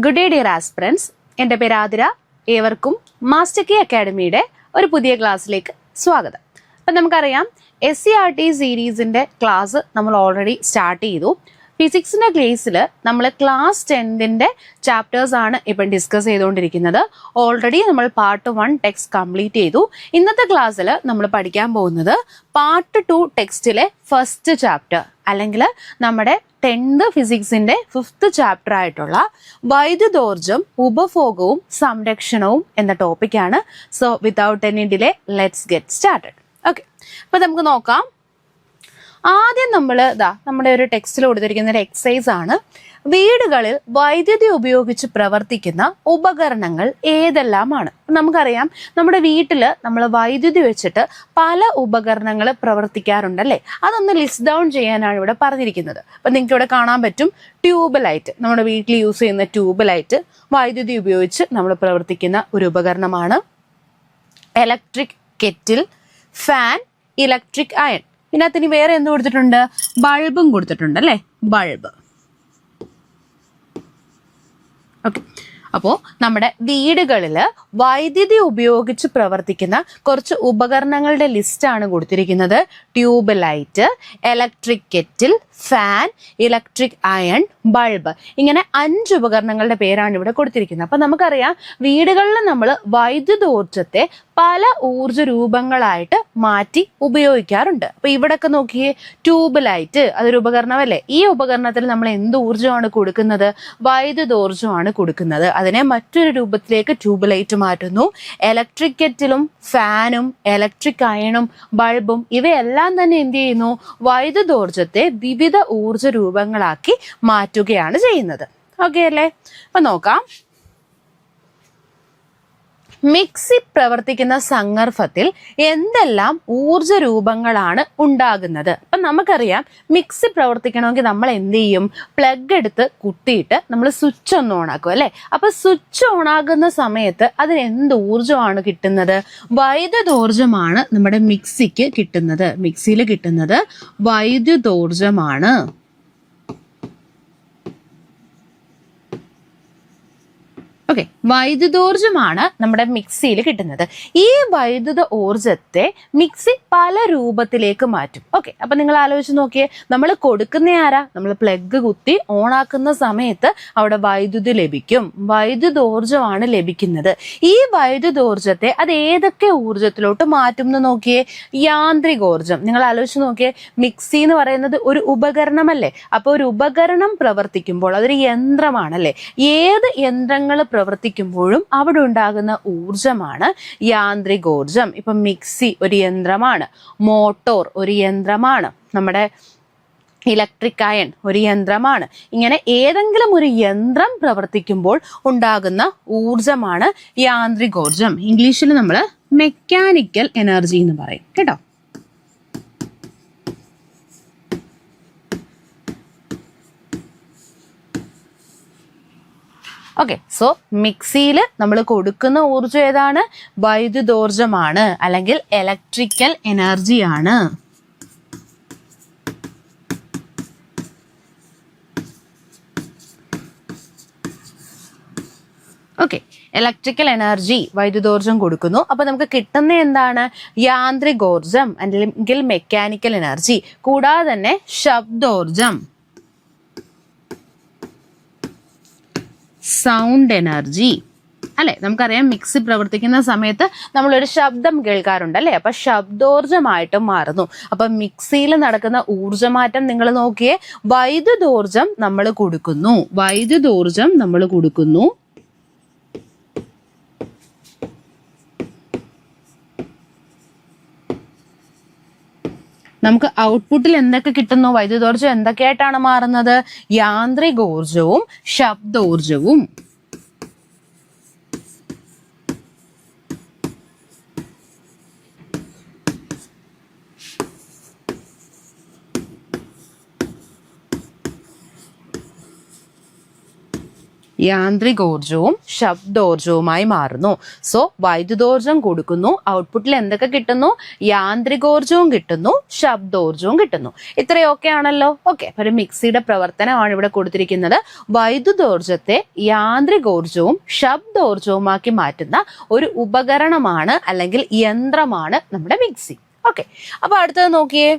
Good day dear aspirants. എൻ്റെ പേര് ആതിര. ഏവർക്കും മാസ്റ്റർ കീ അക്കാഡമിയുടെ ഒരു പുതിയ ക്ലാസ്സിലേക്ക് സ്വാഗതം. അപ്പം നമുക്കറിയാം SCERT സീരീസിൻ്റെ ക്ലാസ് നമ്മൾ ഓൾറെഡി സ്റ്റാർട്ട് ചെയ്തു. ഫിസിക്സിൻ്റെ കേസിൽ നമ്മൾ ക്ലാസ് 10ൻ്റെ ചാപ്റ്റേഴ്സ് ആണ് ഇപ്പം ഡിസ്കസ് ചെയ്തുകൊണ്ടിരിക്കുന്നത്. ഓൾറെഡി നമ്മൾ പാർട്ട് 1 ടെക്സ്റ്റ് കംപ്ലീറ്റ് ചെയ്തു. ഇന്നത്തെ ക്ലാസ്സിൽ നമ്മൾ പഠിക്കാൻ പോകുന്നത് പാർട്ട് 2 ടെക്സ്റ്റിലെ ഫസ്റ്റ് ചാപ്റ്റർ അല്ലെങ്കിൽ നമ്മുടെ 10th ഫിസിക്സിൻ്റെ 5th ചാപ്റ്റർ ആയിട്ടുള്ള വൈദ്യുതോർജ്ജം, ഉപഭോഗവും സംരക്ഷണവും എന്ന ടോപ്പിക്കാണ്. So without any delay let's get started. Okay, അപ്പോൾ നമുക്ക് നോക്കാം. ആദ്യം നമ്മുടെ ഒരു ടെക്സ്റ്റിൽ കൊടുത്തിരിക്കുന്ന ഒരു എക്സസൈസ് ആണ്. വീടുകളിൽ വൈദ്യുതി ഉപയോഗിച്ച് പ്രവർത്തിക്കുന്ന ഉപകരണങ്ങൾ ഏതെല്ലാമാണ്? നമുക്കറിയാം നമ്മുടെ വീട്ടിൽ നമ്മൾ വൈദ്യുതി വെച്ചിട്ട് പല ഉപകരണങ്ങൾ പ്രവർത്തിക്കാറുണ്ടല്ലേ. അതൊന്ന് ലിസ്റ്റ് ഡൗൺ ചെയ്യാനാണ് ഇവിടെ പറഞ്ഞിരിക്കുന്നത്. അപ്പം നിങ്ങൾക്ക് ഇവിടെ കാണാൻ പറ്റും ട്യൂബ് ലൈറ്റ്. നമ്മുടെ വീട്ടിൽ യൂസ് ചെയ്യുന്ന ട്യൂബ് ലൈറ്റ് വൈദ്യുതി ഉപയോഗിച്ച് നമ്മൾ പ്രവർത്തിക്കുന്ന ഒരു ഉപകരണമാണ്. Electric kettle, fan, electric iron. ഇതിനകത്ത് ഇനി വേറെ എന്ത് കൊടുത്തിട്ടുണ്ട്? ബൾബും കൊടുത്തിട്ടുണ്ട് അല്ലേ, ബൾബ്. ഓക്കെ, അപ്പോൾ നമ്മുടെ വീടുകളിൽ വൈദ്യുതി ഉപയോഗിച്ച് പ്രവർത്തിക്കുന്ന കുറച്ച് ഉപകരണങ്ങളുടെ ലിസ്റ്റാണ് കൊടുത്തിരിക്കുന്നത്. Tube light, electric kettle, fan, electric iron, bulb. ഇങ്ങനെ 5 ഉപകരണങ്ങളുടെ പേരാണ് ഇവിടെ കൊടുത്തിരിക്കുന്നത്. അപ്പം നമുക്കറിയാം വീടുകളിൽ നമ്മൾ വൈദ്യുതോർജ്ജത്തെ പല ഊർജ്ജ രൂപങ്ങളായിട്ട് മാറ്റി ഉപയോഗിക്കാറുണ്ട്. അപ്പം ഇവിടെയൊക്കെ നോക്കിയേ, ട്യൂബ് ലൈറ്റ് അതൊരു ഉപകരണമല്ലേ. ഈ ഉപകരണത്തിൽ നമ്മൾ എന്ത് ഊർജ്ജമാണ് കൊടുക്കുന്നത്? വൈദ്യുതോർജ്ജമാണ് കൊടുക്കുന്നത്. അതിനെ മറ്റൊരു രൂപത്തിലേക്ക് ട്യൂബ് ലൈറ്റ് മാറ്റുന്നു. ഇലക്ട്രിക് കെറ്റിലും ഫാനും ഇലക്ട്രിക് അയണും ബൾബും ഇവയെല്ലാം തന്നെ എന്ത് ചെയ്യുന്നു? വൈദ്യുതോർജ്ജത്തെ വിവിധ ഊർജ്ജ രൂപങ്ങളാക്കി മാറ്റുകയാണ് ചെയ്യുന്നത്. ഓക്കെ അല്ലേ? അപ്പൊ നോക്കാം. മിക്സി പ്രവർത്തിക്കുന്ന സന്ദർഭത്തിൽ എന്തെല്ലാം ഊർജ രൂപങ്ങളാണ് ഉണ്ടാകുന്നത്? അപ്പം നമുക്കറിയാം മിക്സി പ്രവർത്തിക്കണമെങ്കിൽ നമ്മൾ എന്ത് ചെയ്യും? പ്ലഗ് എടുത്ത് കുത്തിയിട്ട് നമ്മൾ സ്വിച്ച് ഒന്ന് ഓണാക്കും അല്ലേ. അപ്പൊ സ്വിച്ച് ഓണാകുന്ന സമയത്ത് അതിന് എന്ത് ഊർജമാണ് കിട്ടുന്നത്? വൈദ്യുതോർജ്ജമാണ് നമ്മുടെ മിക്സിക്ക് കിട്ടുന്നത്. മിക്സിയിൽ കിട്ടുന്നത് വൈദ്യുതോർജ്ജമാണ്. ഓക്കെ, വൈദ്യുതോർജ്ജമാണ് നമ്മുടെ മിക്സിയിൽ കിട്ടുന്നത്. ഈ വൈദ്യുത ഊർജത്തെ മിക്സി പല രൂപത്തിലേക്ക് മാറ്റും. ഓക്കെ, അപ്പൊ നിങ്ങൾ ആലോചിച്ച് നോക്കിയേ, നമ്മൾ കൊടുക്കുന്ന ആരാ? നമ്മൾ പ്ലഗ് കുത്തി ഓണാക്കുന്ന സമയത്ത് അവിടെ വൈദ്യുതി ലഭിക്കും. വൈദ്യുതോർജ്ജമാണ് ലഭിക്കുന്നത്. ഈ വൈദ്യുതോർജ്ജത്തെ അത് ഏതൊക്കെ ഊർജത്തിലോട്ട് മാറ്റും എന്ന് നോക്കിയേ. യാന്ത്രികോർജ്ജം. നിങ്ങൾ ആലോചിച്ച് നോക്കിയേ, മിക്സി എന്ന് പറയുന്നത് ഒരു ഉപകരണമല്ലേ. അപ്പൊ ഒരു ഉപകരണം പ്രവർത്തിക്കുമ്പോൾ അതൊരു യന്ത്രമാണല്ലേ. ഏത് യന്ത്രങ്ങൾ പ്രവർത്തിക്കുമ്പോഴും അവിടെ ഉണ്ടാകുന്ന ഊർജമാണ് യാന്ത്രികോർജം. ഇപ്പൊ മിക്സി ഒരു യന്ത്രമാണ്, മോട്ടോർ ഒരു യന്ത്രമാണ്, നമ്മുടെ ഇലക്ട്രിക് അയൺ ഒരു യന്ത്രമാണ്. ഇങ്ങനെ ഏതെങ്കിലും ഒരു യന്ത്രം പ്രവർത്തിക്കുമ്പോൾ ഉണ്ടാകുന്ന ഊർജമാണ് യാന്ത്രികോർജം. ഇംഗ്ലീഷിൽ നമ്മൾ മെക്കാനിക്കൽ എനർജി എന്ന് പറയും കേട്ടോ. ഓക്കെ, സോ മിക്സിയിൽ നമ്മൾ കൊടുക്കുന്ന ഊർജം ഏതാണ്? വൈദ്യുതോർജ്ജമാണ് അല്ലെങ്കിൽ ഇലക്ട്രിക്കൽ എനർജിയാണ്. ഓക്കെ, ഇലക്ട്രിക്കൽ എനർജി വൈദ്യുതോർജ്ജം കൊടുക്കുന്നു. അപ്പൊ നമുക്ക് കിട്ടുന്ന എന്താണ്? യാന്ത്രികോർജം അല്ലെങ്കിൽ മെക്കാനിക്കൽ എനർജി. കൂടാതെ തന്നെ ശബ്ദോർജം, സൗണ്ട് എനർജി അല്ലെ. നമുക്കറിയാം മിക്സി പ്രവർത്തിക്കുന്ന സമയത്ത് നമ്മളൊരു ശബ്ദം കേൾക്കാറുണ്ട് അല്ലെ. അപ്പൊ ശബ്ദോർജമായിട്ടും മാറുന്നു. അപ്പൊ മിക്സിയിൽ നടക്കുന്ന ഊർജമാറ്റം നിങ്ങൾ നോക്കിയേ. വൈദ്യുതോർജം നമ്മൾ കൊടുക്കുന്നു. വൈദ്യുതോർജം നമ്മൾ കൊടുക്കുന്നു. നമുക്ക് ഔട്ട്പുട്ടിൽ എന്തൊക്കെ കിട്ടുന്നു? വൈദ്യുതോർജ്ജം എന്തൊക്കെയായിട്ടാണ് മാറുന്നത്? യാന്ത്രികോർജവും ശബ്ദോർജവും. യാന്ത്രികോർജവും ശബ്ദോർജവുമായി മാറുന്നു. സോ വൈദ്യുതോർജം കൊടുക്കുന്നു, ഔട്ട്പുട്ടിൽ എന്തൊക്കെ കിട്ടുന്നു? യാന്ത്രികോർജവും കിട്ടുന്നു, ശബ്ദോർജവും കിട്ടുന്നു. ഇത്രയൊക്കെ ആണല്ലോ. ഓക്കെ, അപ്പൊ ഒരു മിക്സിയുടെ പ്രവർത്തനമാണ് ഇവിടെ കൊടുത്തിരിക്കുന്നത്. വൈദ്യുതോർജത്തെ യാന്ത്രികോർജവും ശബ്ദോർജവുമാക്കി മാറ്റുന്ന ഒരു ഉപകരണമാണ് അല്ലെങ്കിൽ യന്ത്രമാണ് നമ്മുടെ മിക്സി. ഓക്കെ, അപ്പൊ അടുത്തത് നോക്കിയേ.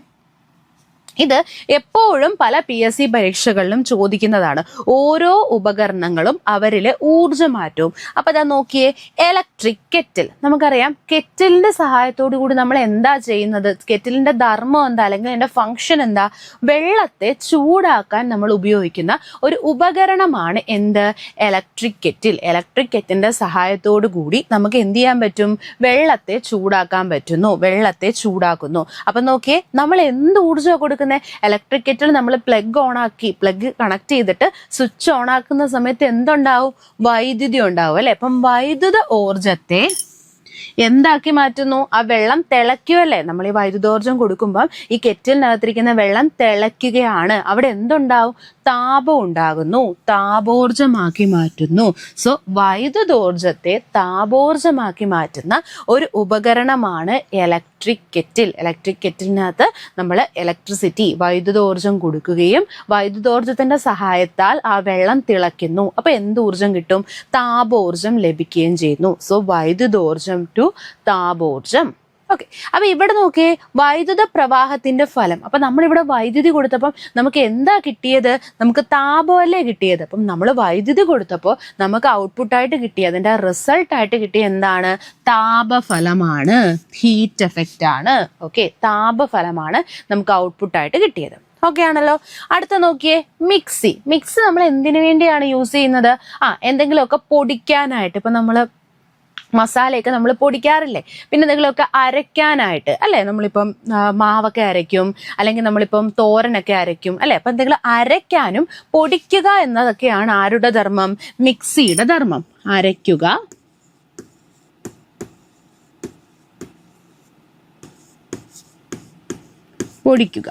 ഇത് എപ്പോഴും പല PSC പരീക്ഷകളിലും ചോദിക്കുന്നതാണ്. ഓരോ ഉപകരണങ്ങളും അവരിലെ ഊർജ്ജമാറ്റവും. അപ്പൊ അതാ നോക്കിയേ, ഇലക്ട്രിക് കെറ്റിൽ. നമുക്കറിയാം കെറ്റിലിന്റെ സഹായത്തോടു കൂടി നമ്മൾ എന്താ ചെയ്യുന്നത്? കെറ്റിലിന്റെ ധർമ്മം എന്താ, അല്ലെങ്കിൽ അതിന്റെ ഫംഗ്ഷൻ എന്താ? വെള്ളത്തെ ചൂടാക്കാൻ നമ്മൾ ഉപയോഗിക്കുന്ന ഒരു ഉപകരണമാണ് എന്ത്? Electric kettle. ഇലക്ട്രിക് കെറ്റിലിന്റെ സഹായത്തോടു കൂടി നമുക്ക് എന്ത് ചെയ്യാൻ പറ്റും? വെള്ളത്തെ ചൂടാക്കാൻ പറ്റുന്നു, വെള്ളത്തെ ചൂടാക്കുന്നു. അപ്പൊ നോക്കിയേ, നമ്മൾ എന്ത് ഊർജ്ജമാണ് കൊടുക്കുന്നത്? ഇലക്ട്രിക് കെറ്റിൽ നമ്മൾ പ്ലഗ് കണക്ട് ചെയ്തിട്ട് സ്വിച്ച് ഓൺ ആക്കുന്ന സമയത്ത് എന്തുണ്ടാവും? വൈദ്യുതി ഉണ്ടാവും അല്ലെ. അപ്പം വൈദ്യുത ഊർജത്തെ എന്താക്കി മാറ്റുന്നു? ആ വെള്ളം തിളയ്ക്കുമല്ലേ. നമ്മൾ ഈ വൈദ്യുതോർജം കൊടുക്കുമ്പോൾ ഈ കെറ്റിലിനകത്തിരിക്കുന്ന വെള്ളം തിളയ്ക്കുകയാണ്. അവിടെ എന്തുണ്ടാവും? താപം ഉണ്ടാകുന്നു, താപോർജമാക്കി മാറ്റുന്നു. സോ വൈദ്യുതോർജത്തെ താപോർജമാക്കി മാറ്റുന്ന ഒരു ഉപകരണമാണ് ഇലക്ട്രിക് കെറ്റിൽ. ഇലക്ട്രിക് കെറ്റിലിനകത്ത് നമ്മൾ ഇലക്ട്രിസിറ്റി, വൈദ്യുതോർജം കൊടുക്കുകയും വൈദ്യുതോർജത്തിന്റെ സഹായത്താൽ ആ വെള്ളം തിളയ്ക്കുന്നു. അപ്പൊ എന്ത് ഊർജം കിട്ടും? താപോർജം ലഭിക്കുകയും ചെയ്യുന്നു. സോ വൈദ്യുതോർജം ടു താപോർജം. ഓക്കെ, അപ്പൊ ഇവിടെ നോക്കിയേ, വൈദ്യുത പ്രവാഹത്തിന്റെ ഫലം. അപ്പൊ നമ്മളിവിടെ വൈദ്യുതി കൊടുത്തപ്പം നമുക്ക് എന്താ കിട്ടിയത്? നമുക്ക് താപമല്ലേ കിട്ടിയത്. അപ്പം നമ്മൾ വൈദ്യുതി കൊടുത്തപ്പോൾ നമുക്ക് ഔട്ട്പുട്ടായിട്ട് കിട്ടിയത്, അതിന്റെ റിസൾട്ടായിട്ട് കിട്ടിയ എന്താണ്? താപഫലമാണ്, ഹീറ്റ് എഫക്റ്റ് ആണ്. ഓക്കെ, താപഫലമാണ് നമുക്ക് ഔട്ട്പുട്ടായിട്ട് കിട്ടിയത്. ഓക്കെ ആണല്ലോ. അടുത്ത നോക്കിയേ, മിക്സി. മിക്സി നമ്മൾ എന്തിനു വേണ്ടിയാണ് യൂസ് ചെയ്യുന്നത്? എന്തെങ്കിലുമൊക്കെ പൊടിക്കാനായിട്ട്. ഇപ്പൊ നമ്മൾ മസാലയൊക്കെ നമ്മൾ പൊടിക്കാറില്ലേ, പിന്നെ എന്തെങ്കിലുമൊക്കെ അരയ്ക്കാനായിട്ട് അല്ലേ. നമ്മളിപ്പം മാവൊക്കെ അരയ്ക്കും, അല്ലെങ്കിൽ നമ്മളിപ്പം തോരനൊക്കെ അരയ്ക്കും അല്ലെ. അപ്പൊ എന്തെങ്കിലും അരയ്ക്കാനും പൊടിക്കുക എന്നതൊക്കെയാണ് ആരുടെ ധർമ്മം? മിക്സിയുടെ ധർമ്മം. അരയ്ക്കുക, പൊടിക്കുക.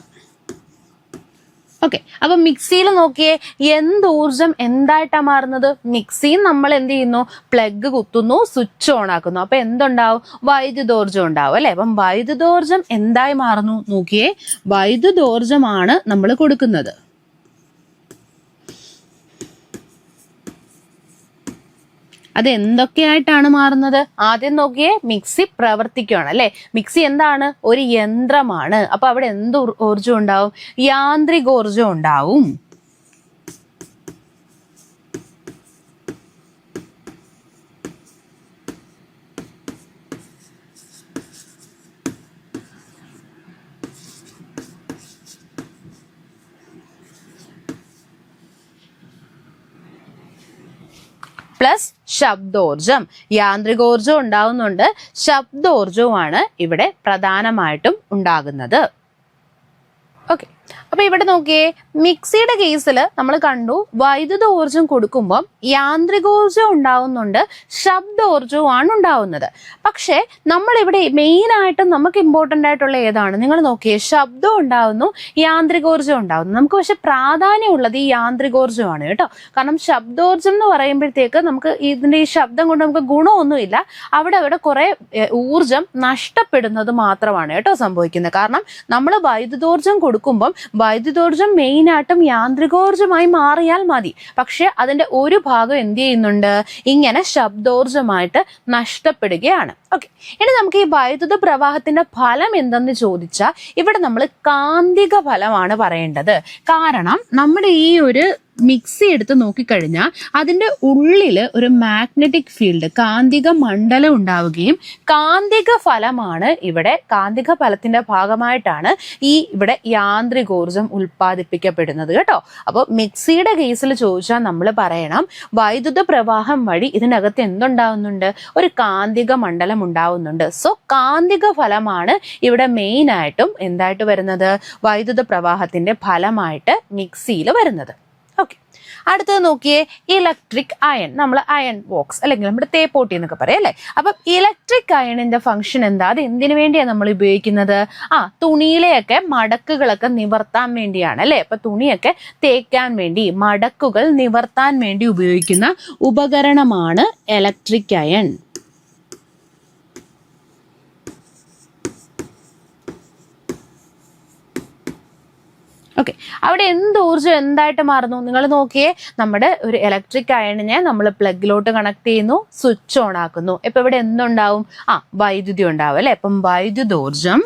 ഓക്കെ, അപ്പൊ മിക്സിയിൽ നോക്കിയേ, എന്ത് ഊർജം എന്തായിട്ടാ മാറുന്നത്? മിക്സിയിൽ നമ്മൾ എന്ത് ചെയ്യുന്നു? പ്ലഗ് കുത്തുന്നു, സ്വിച്ച് ഓൺ ആക്കുന്നു. അപ്പൊ എന്തുണ്ടാവും? വൈദ്യുതോർജം ഉണ്ടാവും അല്ലെ. അപ്പം വൈദ്യുതോർജം എന്തായി മാറുന്നു? നോക്കിയേ, വൈദ്യുതോർജമാണ് നമ്മൾ കൊടുക്കുന്നത്. അത് എന്തൊക്കെയായിട്ടാണ് മാറുന്നത്? ആദ്യം നോക്കിയേ, മിക്സി പ്രവർത്തിക്കുകയാണ് അല്ലെ. മിക്സി എന്താണ്? ഒരു യന്ത്രമാണ്. അപ്പൊ അവിടെ എന്ത് ഊർജം ഉണ്ടാവും? യാന്ത്രികോർജം ഉണ്ടാവും. പ്ലസ് ശബ്ദോർജം. യാന്ത്രികോർജം ഉണ്ടാവുന്നുണ്ട്, ശബ്ദോർജവുമാണ് ഇവിടെ പ്രധാനമായിട്ടും ഉണ്ടാകുന്നത്. ഓക്കെ, അപ്പൊ ഇവിടെ നോക്കിയേ, മിക്സിയുടെ കേസിൽ നമ്മൾ കണ്ടു വൈദ്യുത ഊർജം കൊടുക്കുമ്പോൾ യാന്ത്രികോർജം ഉണ്ടാവുന്നുണ്ട്, ശബ്ദോർജവുമാണ് ഉണ്ടാവുന്നത്. പക്ഷെ നമ്മളിവിടെ മെയിനായിട്ടും നമുക്ക് ഇമ്പോർട്ടൻ്റ് ആയിട്ടുള്ള ഏതാണ്? നിങ്ങൾ നോക്കിയേ, ശബ്ദം ഉണ്ടാവുന്നു, യാന്ത്രികോർജം ഉണ്ടാവുന്നു. നമുക്ക് പക്ഷെ പ്രാധാന്യമുള്ളത് ഈ യാന്ത്രികോർജമാണ് കേട്ടോ. കാരണം ശബ്ദോർജം എന്ന് പറയുമ്പോഴത്തേക്ക് നമുക്ക് ഇതിന്റെ ഈ ശബ്ദം കൊണ്ട് നമുക്ക് ഗുണമൊന്നുമില്ല. അവിടെ കുറെ ഊർജം നഷ്ടപ്പെടുന്നത് മാത്രമാണ് കേട്ടോ സംഭവിക്കുന്നത്. കാരണം നമ്മൾ വൈദ്യുതോർജം കൊടുക്കുമ്പം വൈദ്യുതോർജം മെയിനായിട്ടും യാന്ത്രികോർജമായി മാറിയാൽ മതി. പക്ഷെ അതിന്റെ ഒരു ഭാഗം എന്ത് ചെയ്യുന്നുണ്ട്? ഇങ്ങനെ ശബ്ദോർജമായിട്ട് നഷ്ടപ്പെടുകയാണ്. ഓക്കെ, ഇനി നമുക്ക് ഈ വൈദ്യുത പ്രവാഹത്തിന്റെ ഫലം എന്തെന്ന് ചോദിച്ചാൽ ഇവിടെ നമ്മൾ കാന്തിക ഫലമാണ് പറയേണ്ടത്. കാരണം നമ്മുടെ ഈ ഒരു മിക്സി എടുത്ത് നോക്കിക്കഴിഞ്ഞാൽ അതിന്റെ ഉള്ളിൽ ഒരു മാഗ്നറ്റിക് ഫീൽഡ്, കാന്തിക മണ്ഡലം ഉണ്ടാവുകയും കാന്തിക ഫലമാണ് ഇവിടെ, കാന്തിക ഫലത്തിന്റെ ഭാഗമായിട്ടാണ് ഇവിടെ യാന്ത്രികോർജം ഉൽപ്പാദിപ്പിക്കപ്പെടുന്നത് കേട്ടോ. അപ്പോൾ മിക്സിയുടെ കേസിൽ ചോദിച്ചാൽ നമ്മൾ പറയണം വൈദ്യുത പ്രവാഹം വഴി ഇതിനകത്ത് എന്തുണ്ടാവുന്നുണ്ട്? ഒരു കാന്തിക മണ്ഡലം ഉണ്ടാവുന്നുണ്ട്. സോ കാന്തിക ഫലമാണ് ഇവിടെ മെയിൻ ആയിട്ടും എന്തായിട്ട് വരുന്നത്? വൈദ്യുത പ്രവാഹത്തിന്റെ ഫലമായിട്ട് മിക്സിയിൽ വരുന്നത്. ഓക്കെ, അടുത്തത് നോക്കിയേ, ഇലക്ട്രിക് അയൺ. നമ്മൾ അയൺ ബോക്സ് അല്ലെങ്കിൽ നമ്മുടെ തേപ്പോട്ടി എന്നൊക്കെ പറയാം അല്ലേ. അപ്പം ഇലക്ട്രിക് അയണിന്റെ ഫംഗ്ഷൻ എന്താ? അത് എന്തിനു വേണ്ടിയാണ് നമ്മൾ ഉപയോഗിക്കുന്നത്? തുണിയിലെയൊക്കെ മടക്കുകളൊക്കെ നിവർത്താൻ വേണ്ടിയാണ് അല്ലേ. അപ്പൊ തുണിയൊക്കെ തേക്കാൻ വേണ്ടി, മടക്കുകൾ നിവർത്താൻ വേണ്ടി ഉപയോഗിക്കുന്ന ഉപകരണമാണ് ഇലക്ട്രിക് അയൺ. ഓക്കെ, അവിടെ എന്ത് ഊർജ്ജം എന്തായിട്ട് മാറുന്നു? നിങ്ങൾ നോക്കിയേ, നമ്മുടെ ഒരു ഇലക്ട്രിക് അയണിനെ നമ്മൾ പ്ലഗിലോട്ട് കണക്ട് ചെയ്യുന്നു, സ്വിച്ച് ഓൺ ആക്കുന്നു. ഇപ്പൊ ഇവിടെ എന്തുണ്ടാവും? വൈദ്യുതി ഉണ്ടാവും അല്ലെ. അപ്പം വൈദ്യുതോർജം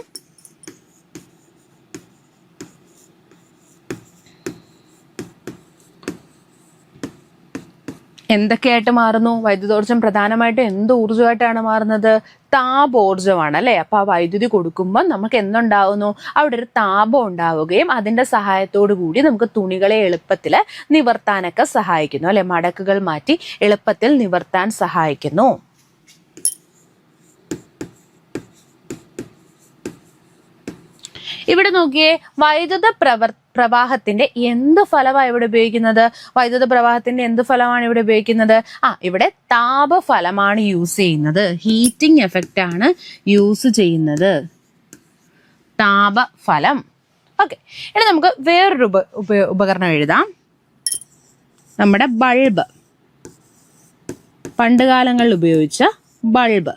എന്തൊക്കെയായിട്ട് മാറുന്നു? വൈദ്യുതോർജ്ജം പ്രധാനമായിട്ടും എന്ത് ഊർജ്ജമായിട്ടാണ് മാറുന്നത്? താപോർജ്ജമാണ് അല്ലെ. അപ്പൊ ആ വൈദ്യുതി കൊടുക്കുമ്പോൾ നമുക്ക് എന്തുണ്ടാവുന്നു? അവിടെ ഒരു താപം ഉണ്ടാവുകയും അതിന്റെ സഹായത്തോടു കൂടി നമുക്ക് തുണികളെ എളുപ്പത്തിൽ നിവർത്താനൊക്കെ സഹായിക്കുന്നു അല്ലെ. മടക്കുകൾ മാറ്റി എളുപ്പത്തിൽ നിവർത്താൻ സഹായിക്കുന്നു. ഇവിടെ നോക്കിയേ, വൈദ്യുത പ്രവാഹത്തിന്റെ എന്ത് ഫലമാണ് ഇവിടെ ഉപയോഗിക്കുന്നത്? വൈദ്യുത പ്രവാഹത്തിന്റെ എന്ത് ഫലമാണ് ഇവിടെ ഉപയോഗിക്കുന്നത്? ഇവിടെ താപഫലമാണ് യൂസ് ചെയ്യുന്നത്. ഹീറ്റിംഗ് എഫക്റ്റ് ആണ് യൂസ് ചെയ്യുന്നത്, താപഫലം. ഓക്കെ, ഇനി നമുക്ക് വേറൊരു ഉപകരണം എഴുതാം. നമ്മുടെ ബൾബ്, പണ്ട് കാലങ്ങളിൽ ഉപയോഗിച്ച ബൾബ്.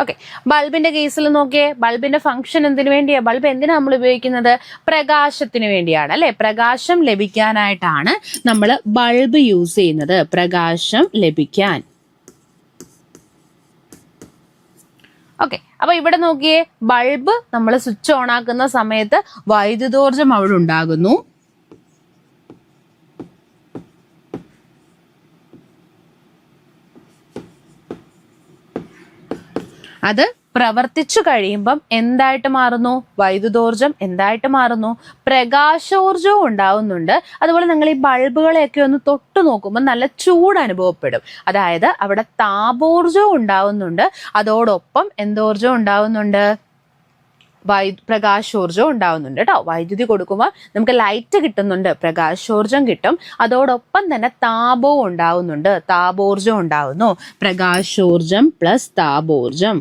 ഓക്കെ, ബൾബിന്റെ കേസിൽ നോക്കിയേ, ബൾബിന്റെ ഫംഗ്ഷൻ എന്തിനു വേണ്ടിയാ? ബൾബ് എന്തിനാ നമ്മൾ ഉപയോഗിക്കുന്നത്? പ്രകാശത്തിന് വേണ്ടിയാണ് അല്ലെ. പ്രകാശം ലഭിക്കാനായിട്ടാണ് നമ്മൾ ബൾബ് യൂസ് ചെയ്യുന്നത്, പ്രകാശം ലഭിക്കാൻ. ഓക്കെ, അപ്പൊ ഇവിടെ നോക്കിയേ, ബൾബ് നമ്മൾ സ്വിച്ച് ഓൺ ആക്കുന്ന സമയത്ത് വൈദ്യുതോർജ്ജം അവിടെ ഉണ്ടാകുന്നു. അത് പ്രവർത്തിച്ചു കഴിയുമ്പം എന്തായിട്ട് മാറുന്നു? വൈദ്യുതോർജ്ജം എന്തായിട്ട് മാറുന്നു? പ്രകാശോർജ്ജവും ഉണ്ടാവുന്നുണ്ട്. അതുപോലെ നിങ്ങൾ ഈ ബൾബുകളെയൊക്കെ ഒന്ന് തൊട്ടു നോക്കുമ്പോൾ നല്ല ചൂട് അനുഭവപ്പെടും. അതായത് അവിടെ താപോർജ്ജവും ഉണ്ടാവുന്നുണ്ട്, അതോടൊപ്പം എന്തോർജ്ജവും ഉണ്ടാവുന്നുണ്ട്? പ്രകാശോർജ്ജം ഉണ്ടാവുന്നുണ്ട് കേട്ടോ. വൈദ്യുതി കൊടുക്കുമ്പോൾ നമുക്ക് ലൈറ്റ് കിട്ടുന്നുണ്ട്, പ്രകാശോർജ്ജം കിട്ടും, അതോടൊപ്പം തന്നെ താപവും ഉണ്ടാവുന്നുണ്ട്, താപോർജ്ജം ഉണ്ടാവുന്നു. പ്രകാശോർജ്ജം പ്ലസ് താപോർജ്ജം.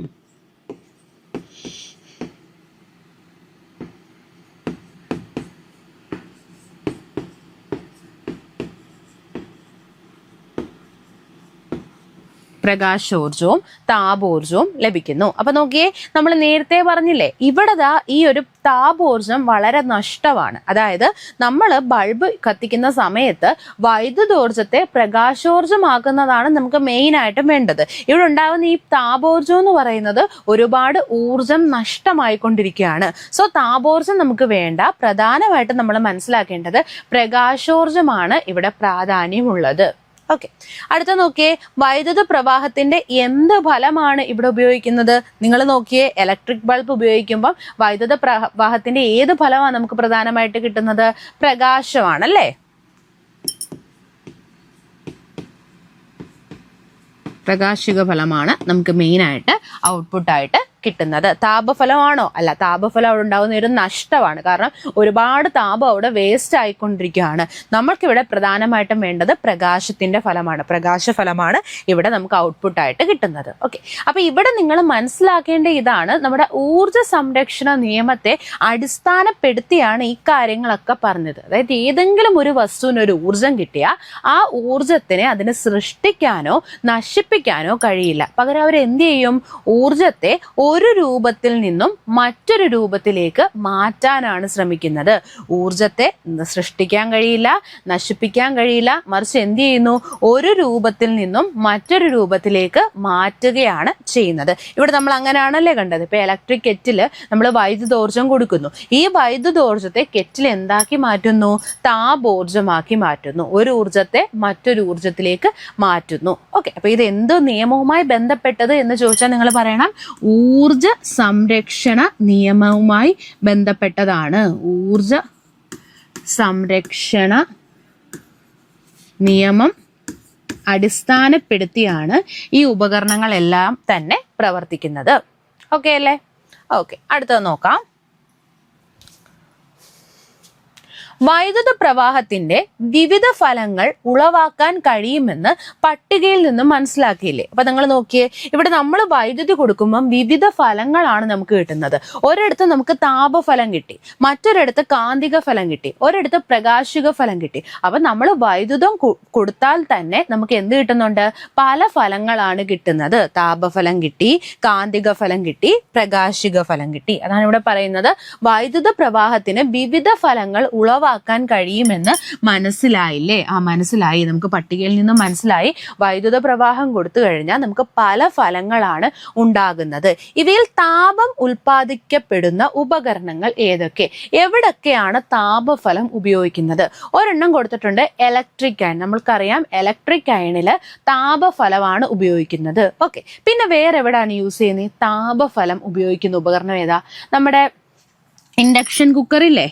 പ്രകാശോർജവും താപോർജവും ലഭിക്കുന്നു. അപ്പൊ നോക്കിയേ, നമ്മൾ നേരത്തെ പറഞ്ഞില്ലേ, ഇവിടെ ഈ ഒരു താപോർജം വളരെ നഷ്ടമാണ്. അതായത് നമ്മൾ ബൾബ് കത്തിക്കുന്ന സമയത്ത് വൈദ്യുതോർജത്തെ പ്രകാശോർജമാക്കുന്നതാണ് നമുക്ക് മെയിൻ ആയിട്ടും വേണ്ടത്. ഇവിടെ ഉണ്ടാകുന്ന ഈ താപോർജം എന്ന് പറയുന്നത് ഒരുപാട് ഊർജം നഷ്ടമായിക്കൊണ്ടിരിക്കുകയാണ്. സോ താപോർജം നമുക്ക് വേണ്ട. പ്രധാനമായിട്ടും നമ്മൾ മനസ്സിലാക്കേണ്ടത് പ്രകാശോർജമാണ് ഇവിടെ പ്രാധാന്യമുള്ളത്. ഓക്കെ, അടുത്ത നോക്കിയേ, വൈദ്യുത പ്രവാഹത്തിന്റെ എന്ത് ഫലമാണ് ഇവിടെ ഉപയോഗിക്കുന്നത്? നിങ്ങൾ നോക്കിയേ, ഇലക്ട്രിക് ബൾബ് ഉപയോഗിക്കുമ്പോൾ വൈദ്യുത പ്രവാഹത്തിന്റെ ഏത് ഫലമാണ് നമുക്ക് പ്രധാനമായിട്ട് കിട്ടുന്നത്? പ്രകാശമാണ് അല്ലേ. പ്രകാശിക ഫലമാണ് നമുക്ക് മെയിൻ ആയിട്ട് ഔട്ട്പുട്ടായിട്ട് കിട്ടുന്നത്. താപഫലമാണോ? അല്ല, താപഫലം അവിടെ ഉണ്ടാകുന്ന ഒരു നഷ്ടമാണ്. കാരണം ഒരുപാട് താപം അവിടെ വേസ്റ്റ് ആയിക്കൊണ്ടിരിക്കുകയാണ്. നമ്മൾക്കിവിടെ പ്രധാനമായിട്ടും വേണ്ടത് പ്രകാശത്തിന്റെ ഫലമാണ്, പ്രകാശഫലമാണ് ഇവിടെ നമുക്ക് ഔട്ട്പുട്ടായിട്ട് കിട്ടുന്നത്. ഓക്കെ, അപ്പൊ ഇവിടെ നിങ്ങൾ മനസ്സിലാക്കേണ്ട ഇതാണ്, നമ്മുടെ ഊർജ സംരക്ഷണ നിയമത്തെ അടിസ്ഥാനപ്പെടുത്തിയാണ് ഈ കാര്യങ്ങളൊക്കെ പറഞ്ഞത്. അതായത് ഏതെങ്കിലും ഒരു വസ്തുവിന് ഒരു ഊർജം കിട്ടിയാൽ ആ ഊർജത്തിനെ അതിനെ സൃഷ്ടിക്കാനോ നശിപ്പിക്കാനോ കഴിയില്ല. പകരം അവർ എന്ത് ചെയ്യും? ഊർജത്തെ ഒരു രൂപത്തിൽ നിന്നും മറ്റൊരു രൂപത്തിലേക്ക് മാറ്റാനാണ് ശ്രമിക്കുന്നത്. ഊർജത്തെ സൃഷ്ടിക്കാൻ കഴിയില്ല, നശിപ്പിക്കാൻ കഴിയില്ല, മറിച്ച് എന്ത് ചെയ്യുന്നു? ഒരു രൂപത്തിൽ നിന്നും മറ്റൊരു രൂപത്തിലേക്ക് മാറ്റുകയാണ് ചെയ്യുന്നത്. ഇവിടെ നമ്മൾ അങ്ങനെയാണല്ലേ കണ്ടത്. ഇപ്പൊ ഇലക്ട്രിക് കെറ്റില് നമ്മൾ വൈദ്യുതോർജം കൊടുക്കുന്നു. ഈ വൈദ്യുതോർജത്തെ കെറ്റിൽ എന്താക്കി മാറ്റുന്നു? താപോർജമാക്കി മാറ്റുന്നു. ഒരു ഊർജത്തെ മറ്റൊരു ഊർജത്തിലേക്ക് മാറ്റുന്നു. ഓക്കെ, അപ്പൊ ഇത് എന്ത് നിയമവുമായി ബന്ധപ്പെട്ടത് എന്ന് ചോദിച്ചാൽ നിങ്ങൾ പറയണം, ഊർജ സംരക്ഷണ നിയമവുമായി ബന്ധപ്പെട്ടതാണ്. ഊർജ സംരക്ഷണ നിയമം അടിസ്ഥാനപ്പെടുത്തിയാണ് ഈ ഉപകരണങ്ങളെല്ലാം തന്നെ പ്രവർത്തിക്കുന്നത്. ഓക്കെ അല്ലേ? ഓക്കെ, അടുത്തത് നോക്കാം. വൈദ്യുത പ്രവാഹത്തിന്റെ വിവിധ ഫലങ്ങൾ ഉളവാക്കാൻ കഴിയുമെന്ന് പട്ടികയിൽ നിന്നും മനസ്സിലാക്കിയില്ലേ? അപ്പൊ നിങ്ങൾ നോക്കിയേ, ഇവിടെ നമ്മൾ വൈദ്യുതി കൊടുക്കുമ്പോൾ വിവിധ ഫലങ്ങളാണ് നമുക്ക് കിട്ടുന്നത്. ഒരിടത്ത് നമുക്ക് താപഫലം കിട്ടി, മറ്റൊരിടത്ത് കാന്തിക ഫലം കിട്ടി, ഒരിടത്ത് പ്രകാശിക ഫലം കിട്ടി. അപ്പൊ നമ്മൾ വൈദ്യുതം കൊടുത്താൽ തന്നെ നമുക്ക് എന്ത് കിട്ടുന്നുണ്ട്? പല ഫലങ്ങളാണ് കിട്ടുന്നത്. താപഫലം കിട്ടി, കാന്തിക ഫലം കിട്ടി, പ്രകാശിക ഫലം കിട്ടി. അതാണ് ഇവിടെ പറയുന്നത്. വൈദ്യുത പ്രവാഹത്തിന് വിവിധ ഫലങ്ങൾ ഉളവാക്കാൻ കഴിയുമെന്ന് മനസ്സിലായില്ലേ? മനസ്സിലായി. നമുക്ക് പട്ടികയിൽ നിന്നും മനസ്സിലായി. വൈദ്യുത പ്രവാഹം കൊടുത്തു കഴിഞ്ഞാൽ നമുക്ക് പല ഫലങ്ങളാണ് ഉണ്ടാകുന്നത്. ഇവയിൽ താപം ഉൽപ്പാദിക്കപ്പെടുന്ന ഉപകരണങ്ങൾ ഏതൊക്കെ? എവിടൊക്കെയാണ് താപഫലം ഉപയോഗിക്കുന്നത്? ഒരെണ്ണം കൊടുത്തിട്ടുണ്ട്, ഇലക്ട്രിക് അയൺ. നമ്മൾക്കറിയാം ഇലക്ട്രിക് അയണില് താപഫലമാണ് ഉപയോഗിക്കുന്നത്. ഓക്കെ, പിന്നെ വേറെ എവിടെയാണ് യൂസ് ചെയ്യുന്നത്? താപഫലം ഉപയോഗിക്കുന്ന ഉപകരണം ഏതാ? നമ്മുടെ ഇൻഡക്ഷൻ കുക്കർ ഇല്ലേ?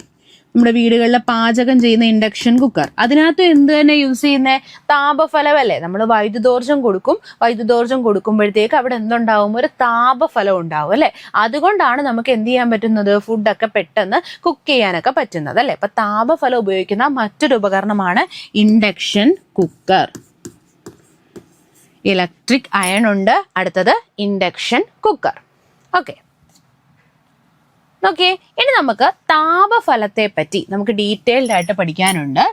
നമ്മുടെ വീടുകളിൽ പാചകം ചെയ്യുന്ന ഇൻഡക്ഷൻ കുക്കർ, അതിനകത്ത് എന്ത് തന്നെ യൂസ് ചെയ്യുന്നത്? താപഫലമല്ലേ? നമ്മൾ വൈദ്യുതോർജ്ജം കൊടുക്കും. വൈദ്യുതോർജ്ജം കൊടുക്കുമ്പോഴത്തേക്ക് അവിടെ എന്തുണ്ടാവും? ഒരു താപഫലം ഉണ്ടാവും അല്ലെ? അതുകൊണ്ടാണ് നമുക്ക് എന്ത് ചെയ്യാൻ പറ്റുന്നത്? ഫുഡൊക്കെ പെട്ടെന്ന് കുക്ക് ചെയ്യാനൊക്കെ പറ്റുന്നത് അല്ലെ? അപ്പൊ താപഫലം ഉപയോഗിക്കുന്ന മറ്റൊരു ഉപകരണമാണ് ഇൻഡക്ഷൻ കുക്കർ. ഇലക്ട്രിക് അയൺ ഉണ്ട്, അടുത്തത് ഇൻഡക്ഷൻ കുക്കർ. Okay, okay. ഇനി നമുക്ക് താപഫലത്തെ പറ്റി നമുക്ക് ഡീറ്റെയിൽഡ് ആയിട്ട് പഠിക്കാനുണ്ട്.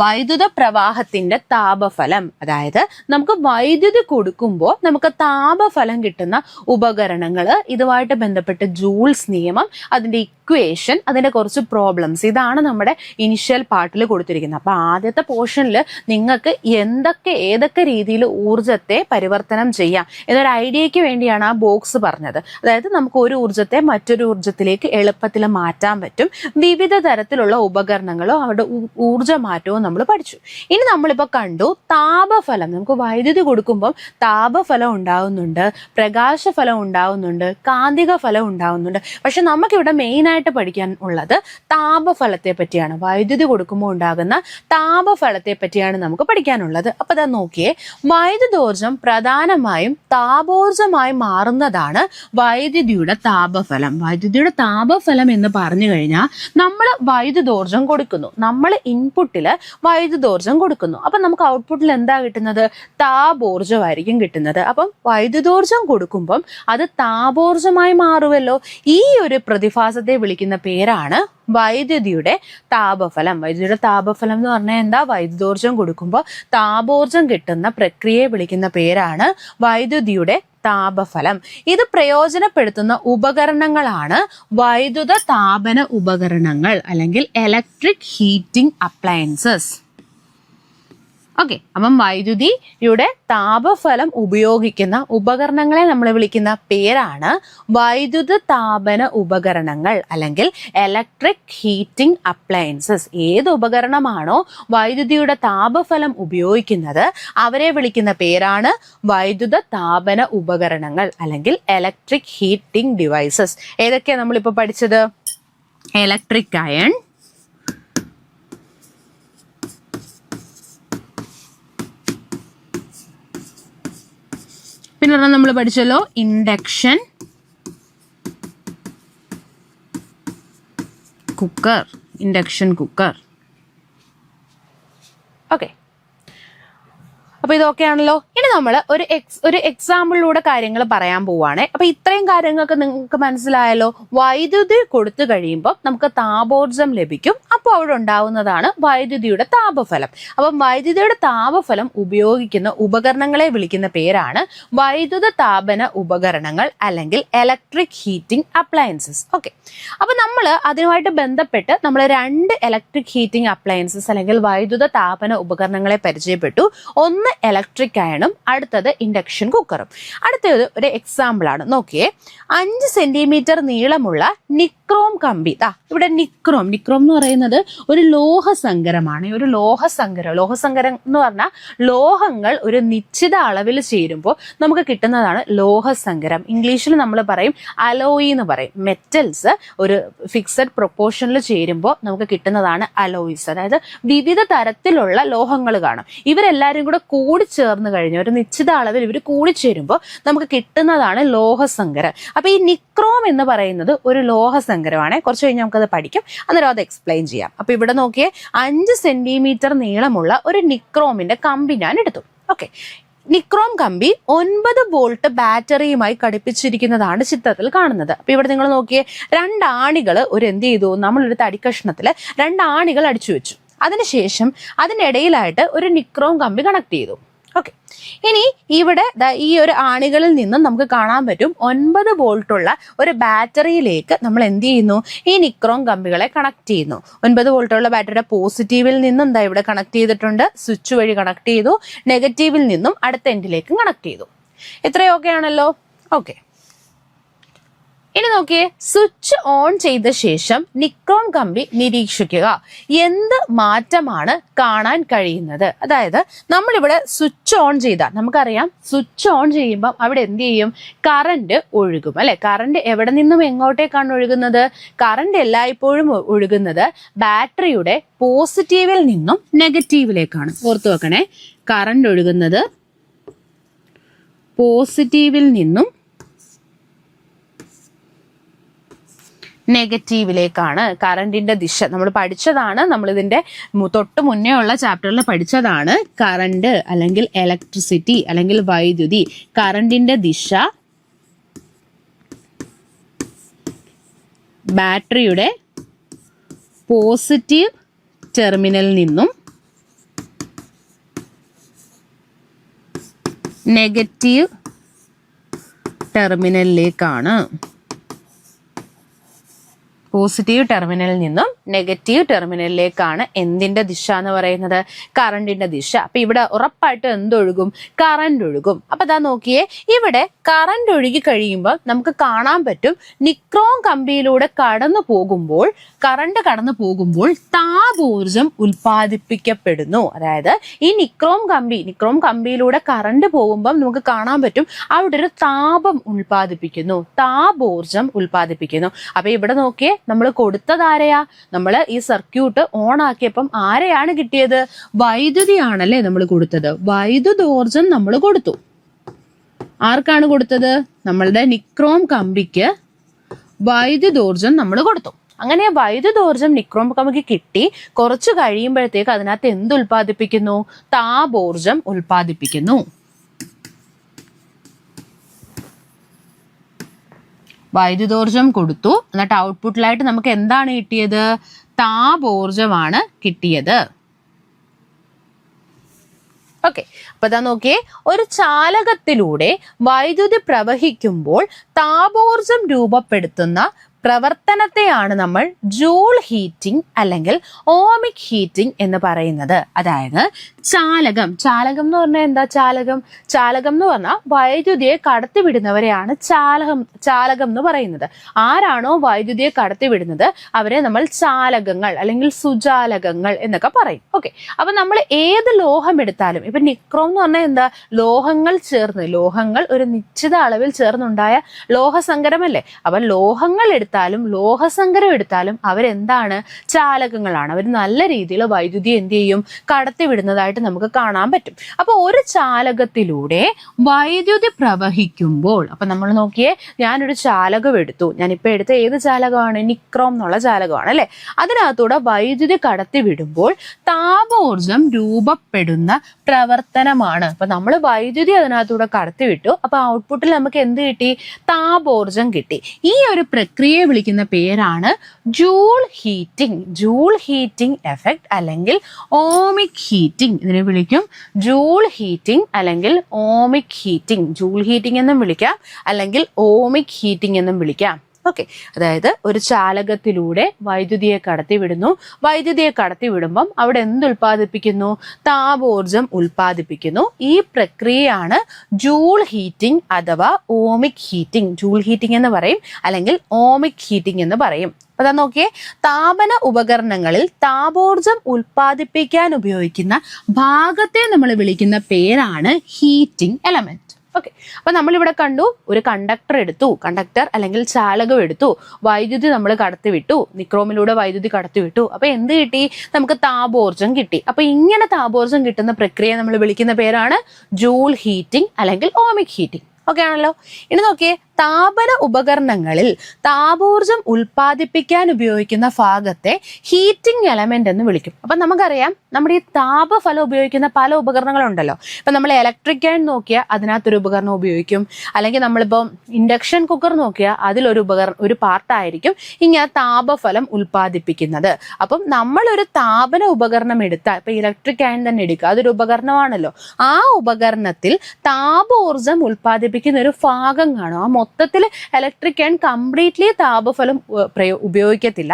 വൈദ്യുത പ്രവാഹത്തിന്റെ താപഫലം, അതായത് നമുക്ക് വൈദ്യുതി കൊടുക്കുമ്പോൾ നമുക്ക് താപഫലം കിട്ടുന്ന ഉപകരണങ്ങൾ, ഇതുമായിട്ട് ബന്ധപ്പെട്ട് ജൂൾസ് നിയമം, അതിന്റെ ഇക്വേഷൻ, അതിന്റെ കുറച്ച് പ്രോബ്ലംസ്, ഇതാണ് നമ്മുടെ ഇനിഷ്യൽ പാർട്ടിൽ കൊടുത്തിരിക്കുന്നത്. അപ്പൊ ആദ്യത്തെ പോർഷനിൽ നിങ്ങൾക്ക് ഏതൊക്കെ രീതിയിൽ ഊർജത്തെ പരിവർത്തനം ചെയ്യാം എന്നൊരു ഐഡിയയ്ക്ക് വേണ്ടിയാണ് ആ ബോക്സ് പറഞ്ഞത്. അതായത് നമുക്ക് ഒരു ഊർജത്തെ മറ്റൊരു ഊർജത്തിലേക്ക് എളുപ്പത്തിൽ മാറ്റാൻ പറ്റും. വിവിധ തരത്തിലുള്ള ഉപകരണങ്ങളും അവരുടെ ഊർജ്ജമാറ്റവും നമ്മൾ പഠിച്ചു. ഇനി നമ്മളിപ്പോൾ കണ്ടു താപഫലം. നമുക്ക് വൈദ്യുതി കൊടുക്കുമ്പോൾ താപഫലം ഉണ്ടാവുന്നുണ്ട്, പ്രകാശഫലം ഉണ്ടാവുന്നുണ്ട്, കാന്തിക ഫലം ഉണ്ടാവുന്നുണ്ട്. പക്ഷെ നമുക്കിവിടെ മെയിൻ ആയിട്ട് പഠിക്കാൻ ഉള്ളത് താപഫലത്തെ പറ്റിയാണ്. വൈദ്യുതി കൊടുക്കുമ്പോൾ ഉണ്ടാകുന്ന താപഫലത്തെ പറ്റിയാണ് നമുക്ക് പഠിക്കാനുള്ളത്. അപ്പൊ അതാ നോക്കിയേ, വൈദ്യുതോർജ്ജം പ്രധാനമായും താപോർജ്ജമായി മാറുന്നതാണ് വൈദ്യുതിയുടെ താപഫലം. വൈദ്യുതിയുടെ താപഫലം എന്ന് പറഞ്ഞു കഴിഞ്ഞാൽ നമ്മൾ വൈദ്യുതോർജ്ജം കൊടുക്കുന്നു, നമ്മൾ ഇൻപുട്ടിൽ വൈദ്യുതോർജ്ജം കൊടുക്കുന്നു. അപ്പം നമുക്ക് ഔട്ട്പുട്ടിൽ എന്താ കിട്ടുന്നത്? താപോർജ്ജമായിരിക്കും കിട്ടുന്നത്. അപ്പം വൈദ്യുതോർജ്ജം കൊടുക്കുമ്പം അത് താപോർജ്ജമായി മാറുമല്ലോ. ഈ ഒരു പ്രതിഭാസത്തെ വിളിക്കുന്ന പേരാണ് വൈദ്യുതിയുടെ താപഫലം. വൈദ്യുതിയുടെ താപഫലം എന്ന് പറഞ്ഞാൽ എന്താ? വൈദ്യുതോർജ്ജം കൊടുക്കുമ്പോൾ താപോർജ്ജം കിട്ടുന്ന പ്രക്രിയയെ വിളിക്കുന്ന പേരാണ് വൈദ്യുതിയുടെ താപഫലം. ഇത് പ്രയോജനപ്പെടുത്തുന്ന ഉപകരണങ്ങളാണ് വൈദ്യുത താപന ഉപകരണങ്ങൾ അല്ലെങ്കിൽ ഇലക്ട്രിക് ഹീറ്റിംഗ് അപ്ലയൻസസ്. ഓക്കെ, അപ്പം വൈദ്യുതിയുടെ താപഫലം ഉപയോഗിക്കുന്ന ഉപകരണങ്ങളെ നമ്മൾ വിളിക്കുന്ന പേരാണ് വൈദ്യുത താപന ഉപകരണങ്ങൾ അല്ലെങ്കിൽ ഇലക്ട്രിക് ഹീറ്റിംഗ് അപ്ലയൻസസ്. ഏത് ഉപകരണമാണോ വൈദ്യുതിയുടെ താപഫലം ഉപയോഗിക്കുന്നത് അവരെ വിളിക്കുന്ന പേരാണ് വൈദ്യുത താപന ഉപകരണങ്ങൾ അല്ലെങ്കിൽ ഇലക്ട്രിക് ഹീറ്റിംഗ് ഡിവൈസസ്. ഏതൊക്കെയാണ് നമ്മളിപ്പോൾ പഠിച്ചത്? ഇലക്ട്രിക് അയൺ, പിന്നെ നമ്മൾ പഠിച്ചല്ലോ induction cooker. Induction cooker. Okay, അപ്പൊ ഇതൊക്കെയാണല്ലോ. ഇനി നമ്മൾ ഒരു എക്സാമ്പിളിലൂടെ കാര്യങ്ങൾ പറയാൻ പോവാണ്. അപ്പൊ ഇത്രയും കാര്യങ്ങൾക്ക് നിങ്ങൾക്ക് മനസ്സിലായല്ലോ. വൈദ്യുതി കൊടുത്തു കഴിയുമ്പോൾ നമുക്ക് താപോർജ്ജം ലഭിക്കും. അപ്പോൾ അവിടെ ഉണ്ടാവുന്നതാണ് വൈദ്യുതിയുടെ താപഫലം. അപ്പം വൈദ്യുതിയുടെ താപഫലം ഉപയോഗിക്കുന്ന ഉപകരണങ്ങളെ വിളിക്കുന്ന പേരാണ് വൈദ്യുത താപന ഉപകരണങ്ങൾ അല്ലെങ്കിൽ ഇലക്ട്രിക് ഹീറ്റിംഗ് അപ്ലയൻസസ്. ഓക്കെ, അപ്പൊ നമ്മൾ അതിനുമായിട്ട് ബന്ധപ്പെട്ട് നമ്മൾ 2 ഇലക്ട്രിക് ഹീറ്റിംഗ് അപ്ലയൻസസ് അല്ലെങ്കിൽ വൈദ്യുത താപന ഉപകരണങ്ങളെ പരിചയപ്പെട്ടു. ഒന്ന് ഇലക്ട്രിക് അയണും അടുത്തത് ഇൻഡക്ഷൻ കുക്കറും. അടുത്തത് ഒരു എക്സാമ്പിൾ ആണ്. നോക്കിയേ, 5 സെന്റിമീറ്റർ നീളമുള്ള നിക്രോം കമ്പി. ഇവിടെ നിക്രോം എന്ന് പറയുന്നത് ഒരു ലോഹസങ്കരമാണ്. ഒരു ലോഹസങ്കരം എന്ന് പറഞ്ഞാൽ ലോഹങ്ങൾ ഒരു നിശ്ചിത അളവിൽ ചേരുമ്പോൾ നമുക്ക് കിട്ടുന്നതാണ് ലോഹസങ്കരം. ഇംഗ്ലീഷിൽ നമ്മൾ പറയും അലോയി എന്ന് പറയും. മെറ്റൽസ് ഒരു ഫിക്സഡ് പ്രൊപ്പോർഷനിൽ ചേരുമ്പോൾ നമുക്ക് കിട്ടുന്നതാണ് അലോയിസ്. അതായത് വിവിധ തരത്തിലുള്ള ലോഹങ്ങൾ കാണും. ഇവരെല്ലാവരും കൂടെ കൂടിച്ചേർന്ന് കഴിഞ്ഞ ഒരു നിശ്ചിത അളവിൽ ഇവർ കൂടിച്ചേരുമ്പോൾ നമുക്ക് കിട്ടുന്നതാണ് ലോഹസങ്കരം. അപ്പൊ ഈ നിക്രോം എന്ന് പറയുന്നത് ഒരു ലോഹസങ്കരമാണ്. കുറച്ച് കഴിഞ്ഞ് നമുക്കത് പഠിക്കും, അന്നേരം അത് എക്സ്പ്ലെയിൻ ചെയ്യാം. അപ്പൊ ഇവിടെ നോക്കിയേ, 5 സെന്റിമീറ്റർ നീളമുള്ള ഒരു നിക്രോമിന്റെ കമ്പി ഞാൻ എടുത്തു. ഓക്കെ, നിക്രോം കമ്പി 9 വോൾട്ട് ബാറ്ററിയുമായി ഘടിപ്പിച്ചിരിക്കുന്നതാണ് ചിത്രത്തിൽ കാണുന്നത്. അപ്പൊ ഇവിടെ നിങ്ങൾ നോക്കിയേ, 2 ആണികൾ എന്ത് ചെയ്തു, നമ്മളൊരു തടിക്കഷ്ണത്തിൽ 2 ആണികൾ അടിച്ചു വെച്ചു. അതിനുശേഷം അതിനിടയിലായിട്ട് ഒരു നിക്രോം കമ്പി കണക്ട് ചെയ്തു. ഓക്കെ, ഇനി ഇവിടെ ഈ ഒരു ആണികളിൽ നിന്നും നമുക്ക് കാണാൻ പറ്റും 9 വോൾട്ടുള്ള ഒരു ബാറ്ററിയിലേക്ക് നമ്മൾ എന്ത് ചെയ്യുന്നു, ഈ നിക്രോം കമ്പികളെ കണക്ട് ചെയ്യുന്നു. 9 വോൾട്ടുള്ള ബാറ്ററിയുടെ പോസിറ്റീവിൽ നിന്നും ഇവിടെ കണക്ട് ചെയ്തിട്ടുണ്ട്, സ്വിച്ച് വഴി കണക്ട് ചെയ്തു. നെഗറ്റീവിൽ നിന്നും അടുത്ത എൻഡിലേക്കും കണക്ട് ചെയ്തു. ഇത്രയൊക്കെ ആണല്ലോ. ഓക്കെ, ഇനി നോക്കിയേ, സ്വിച്ച് ഓൺ ചെയ്ത ശേഷം നിക്രോം കമ്പി നിരീക്ഷിക്കുക. എന്ത് മാറ്റമാണ് കാണാൻ കഴിയുന്നത്? അതായത് നമ്മളിവിടെ സ്വിച്ച് ഓൺ ചെയ്താൽ നമുക്കറിയാം, സ്വിച്ച് ഓൺ ചെയ്യുമ്പോൾ അവിടെ എന്ത് ചെയ്യും, കറണ്ട് ഒഴുകും അല്ലെ. കറണ്ട് എവിടെ നിന്നും എങ്ങോട്ടേക്കാണ് ഒഴുകുന്നത്? കറണ്ട് എല്ലായ്പ്പോഴും ഒഴുകുന്നത് ബാറ്ററിയുടെ പോസിറ്റീവിൽ നിന്നും നെഗറ്റീവിലേക്കാണ്. ഓർത്തു വെക്കണേ, കറണ്ട് ഒഴുകുന്നത് പോസിറ്റീവിൽ നിന്നും നെഗറ്റീവിലേക്കാണ്. കറണ്ടിന്റെ ദിശ നമ്മൾ പഠിച്ചതാണ്, നമ്മൾ ഇതിന്റെ തൊട്ട് മുന്നേ ഉള്ള ചാപ്റ്ററിൽ പഠിച്ചതാണ്. കറണ്ട് അല്ലെങ്കിൽ ഇലക്ട്രിസിറ്റി അല്ലെങ്കിൽ വൈദ്യുതി, കറണ്ടിന്റെ ദിശ ബാറ്ററിയുടെ പോസിറ്റീവ് ടെർമിനലിൽ നിന്നും നെഗറ്റീവ് ടെർമിനലിലേക്കാണ്. പോസിറ്റീവ് ടെർമിനലിൽ നിന്നും നെഗറ്റീവ് ടെർമിനലിലേക്കാണ് എന്തിന്റെ ദിശ എന്ന് പറയുന്നത്? കറണ്ടിന്റെ ദിശ. അപ്പൊ ഇവിടെ ഉറപ്പായിട്ട് എന്തൊഴുകും? കറണ്ട് ഒഴുകും. അപ്പൊ അതാ നോക്കിയേ, ഇവിടെ കറണ്ട് ഒഴുകി കഴിയുമ്പോൾ നമുക്ക് കാണാൻ പറ്റും, നിക്രോം കമ്പിയിലൂടെ കറണ്ട് കടന്നു പോകുമ്പോൾ താപോർജം ഉൽപ്പാദിപ്പിക്കപ്പെടുന്നു. അതായത് ഈ നിക്രോം കമ്പിയിലൂടെ കറണ്ട് പോകുമ്പോൾ നമുക്ക് കാണാൻ പറ്റും അവിടെ ഒരു താപം ഉൽപ്പാദിപ്പിക്കുന്നു, താപോർജം ഉൽപ്പാദിപ്പിക്കുന്നു. അപ്പൊ ഇവിടെ നോക്കിയേ, നമ്മൾ കൊടുത്തത് ആരെയാ? നമ്മൾ ഈ സർക്യൂട്ട് ഓൺ ആക്കിയപ്പം ആരെയാണ് കിട്ടിയത്? വൈദ്യുതിയാണല്ലേ നമ്മൾ കൊടുത്തത്. വൈദ്യുതോർജം നമ്മൾ കൊടുത്തു. ആർക്കാണ് കൊടുത്തത്? നമ്മളുടെ നിക്രോം കമ്പിക്ക് വൈദ്യുതോർജം നമ്മൾ കൊടുത്തു. അങ്ങനെ വൈദ്യുതോർജം നിക്രോം കമ്പിക്ക് കിട്ടി. കുറച്ച് കഴിയുമ്പോഴത്തേക്ക് അതിനകത്ത് എന്ത് ഉൽപ്പാദിപ്പിക്കുന്നു? താപോർജം ഉൽപ്പാദിപ്പിക്കുന്നു. വൈദ്യുതോർജം കൊടുത്തു, എന്നിട്ട് ഔട്ട്പുട്ടിലായിട്ട് നമുക്ക് എന്താണ് കിട്ടിയത്? താപോർജമാണ് കിട്ടിയത്. ഓക്കെ, അപ്പൊ ഇതാ നോക്കിയേ, ഒരു ചാലകത്തിലൂടെ വൈദ്യുതി പ്രവഹിക്കുമ്പോൾ താപോർജം രൂപപ്പെടുത്തുന്ന പ്രവർത്തനത്തെയാണ് നമ്മൾ ജൂൾ ഹീറ്റിംഗ് അല്ലെങ്കിൽ ഓമിക് ഹീറ്റിംഗ് എന്ന് പറയുന്നത്. അതായത് ചാലകം എന്ന് പറഞ്ഞാൽ എന്താ? ചാലകം എന്ന് പറഞ്ഞാൽ വൈദ്യുതിയെ കടത്തിവിടുന്നവരെയാണ് ചാലകം എന്ന് പറയുന്നത്. ആരാണോ വൈദ്യുതിയെ കടത്തിവിടുന്നത് അവരെ നമ്മൾ ചാലകങ്ങൾ അല്ലെങ്കിൽ സുചാലകങ്ങൾ എന്നൊക്കെ പറയും. ഓക്കെ, അപ്പൊ നമ്മൾ ഏത് ലോഹം എടുത്താലും, ഇപ്പൊ നിക്രോം എന്ന് പറഞ്ഞാൽ എന്താ? ലോഹങ്ങൾ ഒരു നിശ്ചിത അളവിൽ ചേർന്നുണ്ടായ ലോഹസങ്കരമല്ലേ. അപ്പൊ ലോഹങ്ങൾ ലോഹസങ്കരം എടുത്താലും അവരെന്താണ്? ചാലകങ്ങളാണ്. അവർ നല്ല രീതിയിൽ വൈദ്യുതി എന്ത് ചെയ്യും? കടത്തിവിടുന്നതായിട്ട് നമുക്ക് കാണാൻ പറ്റും. അപ്പൊ ഒരു ചാലകത്തിലൂടെ വൈദ്യുതി പ്രവഹിക്കുമ്പോൾ, അപ്പൊ നമ്മൾ നോക്കിയേ, ഞാനൊരു ചാലകം എടുത്തു. ഞാനിപ്പോ എടുത്ത ഏത് ചാലകമാണ്? നിക്രോം എന്നുള്ള ചാലകമാണ് അല്ലെ. അതിനകത്തൂടെ വൈദ്യുതി കടത്തിവിടുമ്പോൾ താപോർജം രൂപപ്പെടുന്ന പ്രവർത്തനമാണ്. അപ്പൊ നമ്മൾ വൈദ്യുതി അതിനകത്തൂടെ കടത്തിവിട്ടു. അപ്പൊ ഔട്ട്പുട്ടിൽ നമുക്ക് എന്ത് കിട്ടി? താപോർജം കിട്ടി. ഈ ഒരു പ്രക്രിയയെ വിളിക്കുന്ന പേരാണ് ജൂൾ ഹീറ്റിംഗ് എഫക്റ്റ് അല്ലെങ്കിൽ ഓമിക് ഹീറ്റിംഗ്. ഇതിനെ വിളിക്കും ജൂൾ ഹീറ്റിംഗ് അല്ലെങ്കിൽ ഓമിക് ഹീറ്റിംഗ്. ജൂൾ ഹീറ്റിംഗ് എന്നും വിളിക്കാം, അല്ലെങ്കിൽ ഓമിക് ഹീറ്റിംഗ് എന്നും വിളിക്കാം. ഓക്കെ, അതായത് ഒരു ചാലകത്തിലൂടെ വൈദ്യുതിയെ കടത്തിവിടുന്നു. വൈദ്യുതിയെ കടത്തിവിടുമ്പം അവിടെ എന്ത് ഉൽപ്പാദിപ്പിക്കുന്നു? താപോർജം ഉൽപ്പാദിപ്പിക്കുന്നു. ഈ പ്രക്രിയയാണ് ജൂൾ ഹീറ്റിംഗ് അഥവാ ഓമിക് ഹീറ്റിംഗ്. ജൂൾ ഹീറ്റിംഗ് എന്ന് പറയും, അല്ലെങ്കിൽ ഓമിക് ഹീറ്റിംഗ് എന്ന് പറയും. അതാ നോക്കിയേ, താപന ഉപകരണങ്ങളിൽ താപോർജം ഉൽപ്പാദിപ്പിക്കാൻ ഉപയോഗിക്കുന്ന ഭാഗത്തെ നമ്മൾ വിളിക്കുന്ന പേരാണ് ഹീറ്റിംഗ് എലമെന്റ്. ഓക്കെ, അപ്പൊ നമ്മളിവിടെ കണ്ടു ഒരു കണ്ടക്ടർ എടുത്തു, കണ്ടക്ടർ അല്ലെങ്കിൽ ചാലകം എടുത്തു, വൈദ്യുതി നമ്മൾ കടത്തിവിട്ടു, നിക്രോമിലൂടെ വൈദ്യുതി കടത്തിവിട്ടു. അപ്പൊ എന്ത് കിട്ടി? നമുക്ക് താപോർജ്ജം കിട്ടി. അപ്പൊ ഇങ്ങനെ താപോർജ്ജം കിട്ടുന്ന പ്രക്രിയയെ നമ്മൾ വിളിക്കുന്ന പേരാണ് ജൂൾ ഹീറ്റിംഗ് അല്ലെങ്കിൽ ഓമിക് ഹീറ്റിംഗ്. ഓക്കെ ആണല്ലോ. ഇനി നോക്കിയേ, താപന ഉപകരണങ്ങളിൽ താപോർജ്ജം ഉൽപ്പാദിപ്പിക്കാൻ ഉപയോഗിക്കുന്ന ഭാഗത്തെ ഹീറ്റിംഗ് എലമെന്റ് എന്ന് വിളിക്കും. അപ്പൊ നമുക്കറിയാം നമ്മുടെ ഈ താപഫലം ഉപയോഗിക്കുന്ന പല ഉപകരണങ്ങളുണ്ടല്ലോ. ഇപ്പൊ നമ്മൾ ഇലക്ട്രിക് ആൻഡ് നോക്കിയാൽ അതിനകത്തൊരു ഉപകരണം ഉപയോഗിക്കും, അല്ലെങ്കിൽ നമ്മളിപ്പോൾ ഇൻഡക്ഷൻ കുക്കർ നോക്കിയാൽ അതിലൊരു ഒരു പാർട്ടായിരിക്കും ഇങ്ങനെ താപഫലം ഉൽപ്പാദിപ്പിക്കുന്നത്. അപ്പം നമ്മളൊരു താപന ഉപകരണം എടുത്താൽ, ഇപ്പൊ ഇലക്ട്രിക് ആൻഡ് തന്നെ എടുക്കുക, അതൊരു ഉപകരണമാണല്ലോ. ആ ഉപകരണത്തിൽ താപോർജ്ജം ഉൽപ്പാദിപ്പിക്കുന്ന ഒരു ഭാഗം കാണും. ആ മൊത്തത്തിൽ ഇലക്ട്രിക് ആൻഡ് കംപ്ലീറ്റ്ലി താപഫലം ഉപയോഗിക്കത്തില്ല,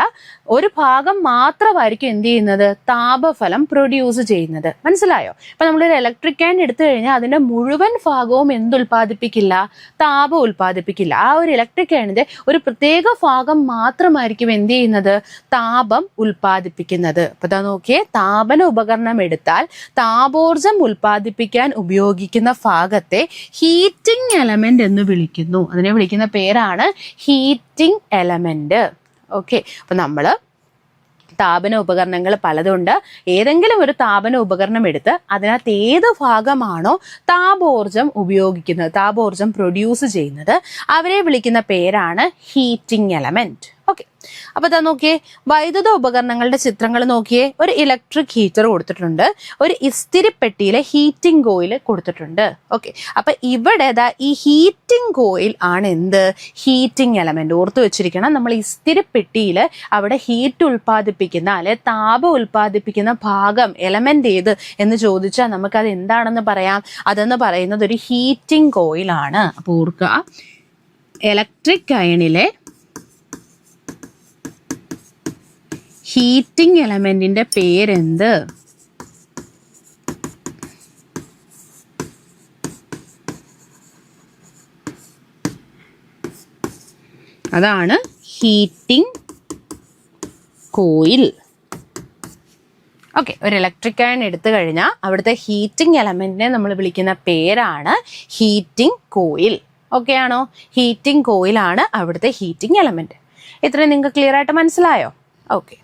ഒരു ഭാഗം മാത്രമായിരിക്കും എന്ത് ചെയ്യുന്നത്? താപഫലം പ്രൊഡ്യൂസ് ചെയ്യുന്നത്. മനസ്സിലായോ? ഇപ്പൊ നമ്മളൊരു ഇലക്ട്രിക് ആൻഡ് എടുത്തു കഴിഞ്ഞാൽ അതിന്റെ മുഴുവൻ ഭാഗവും എന്തുൽപ്പാദിപ്പിക്കില്ല? താപം ഉൽപ്പാദിപ്പിക്കില്ല. ആ ഒരു ഇലക്ട്രിക് ആൻഡിന്റെ ഒരു പ്രത്യേക ഭാഗം മാത്രമായിരിക്കും എന്ത് ചെയ്യുന്നത്? താപം ഉൽപ്പാദിപ്പിക്കുന്നത്. അപ്പൊ ഇതാ നോക്കിയേ, താപന ഉപകരണം എടുത്താൽ താപോർജ്ജം ഉൽപ്പാദിപ്പിക്കാൻ ഉപയോഗിക്കുന്ന ഭാഗത്തെ ഹീറ്റിംഗ് എലമെന്റ് എന്ന് വിളിക്കുന്നു. അതിനെ വിളിക്കുന്ന പേരാണ് ഹീറ്റിംഗ് എലമെന്റ്. ഓക്കെ, അപ്പൊ നമ്മള് താപന ഉപകരണങ്ങൾ പലതുണ്ട്. ഏതെങ്കിലും ഒരു താപന ഉപകരണം എടുത്ത് അതിനകത്ത് ഏത് ഭാഗമാണോ താപോർജ്ജം ഉപയോഗിക്കുന്നത്, താപോർജ്ജം പ്രൊഡ്യൂസ് ചെയ്യുന്നത്, അവരെ വിളിക്കുന്ന പേരാണ് ഹീറ്റിംഗ് എലമെന്റ്. ഓക്കെ, അപ്പൊ ഇതാ നോക്കിയേ, വൈദ്യുത ഉപകരണങ്ങളുടെ ചിത്രങ്ങൾ നോക്കിയേ. ഒരു ഇലക്ട്രിക് ഹീറ്റർ കൊടുത്തിട്ടുണ്ട്, ഒരു ഇസ്തിരിപ്പെട്ടിയിലെ ഹീറ്റിംഗ് കോയിൽ കൊടുത്തിട്ടുണ്ട്. ഓക്കെ, അപ്പൊ ഇവിടെ ഈ ഹീറ്റിംഗ് കോയിൽ ആണ് എന്ത്? Heating element. ഓർത്തു വെച്ചിരിക്കണം, നമ്മൾ ഇസ്തിരിപ്പെട്ടിയിൽ അവിടെ ഹീറ്റ് ഉൽപ്പാദിപ്പിക്കുന്ന അല്ലെ താപം ഉൽപ്പാദിപ്പിക്കുന്ന ഭാഗം എലമെന്റ് ഏത് എന്ന് ചോദിച്ചാൽ നമുക്കത് എന്താണെന്ന് പറയാം. അതെന്ന് പറയുന്നത് ഒരു ഹീറ്റിംഗ് കോയിലാണ്. അപ്പൊ ഓർക്കുക, ഇലക്ട്രിക് അയണിലെ ഹീറ്റിംഗ് എലമെന്റിന്റെ പേരെന്ത്? അതാണ് ഹീറ്റിംഗ് കോയിൽ. ഓക്കെ, ഒരു ഇലക്ട്രിക് അയൺ എടുത്തു കഴിഞ്ഞാൽ അവിടുത്തെ ഹീറ്റിംഗ് എലമെന്റിനെ നമ്മൾ വിളിക്കുന്ന പേരാണ് ഹീറ്റിംഗ് കോയിൽ. ഓക്കെ ആണോ? ഹീറ്റിംഗ് കോയിലാണ് അവിടുത്തെ ഹീറ്റിംഗ് എലമെന്റ്. ഇത്രയും നിങ്ങൾക്ക് ക്ലിയർ ആയിട്ട് മനസ്സിലായോ? ഓക്കെ,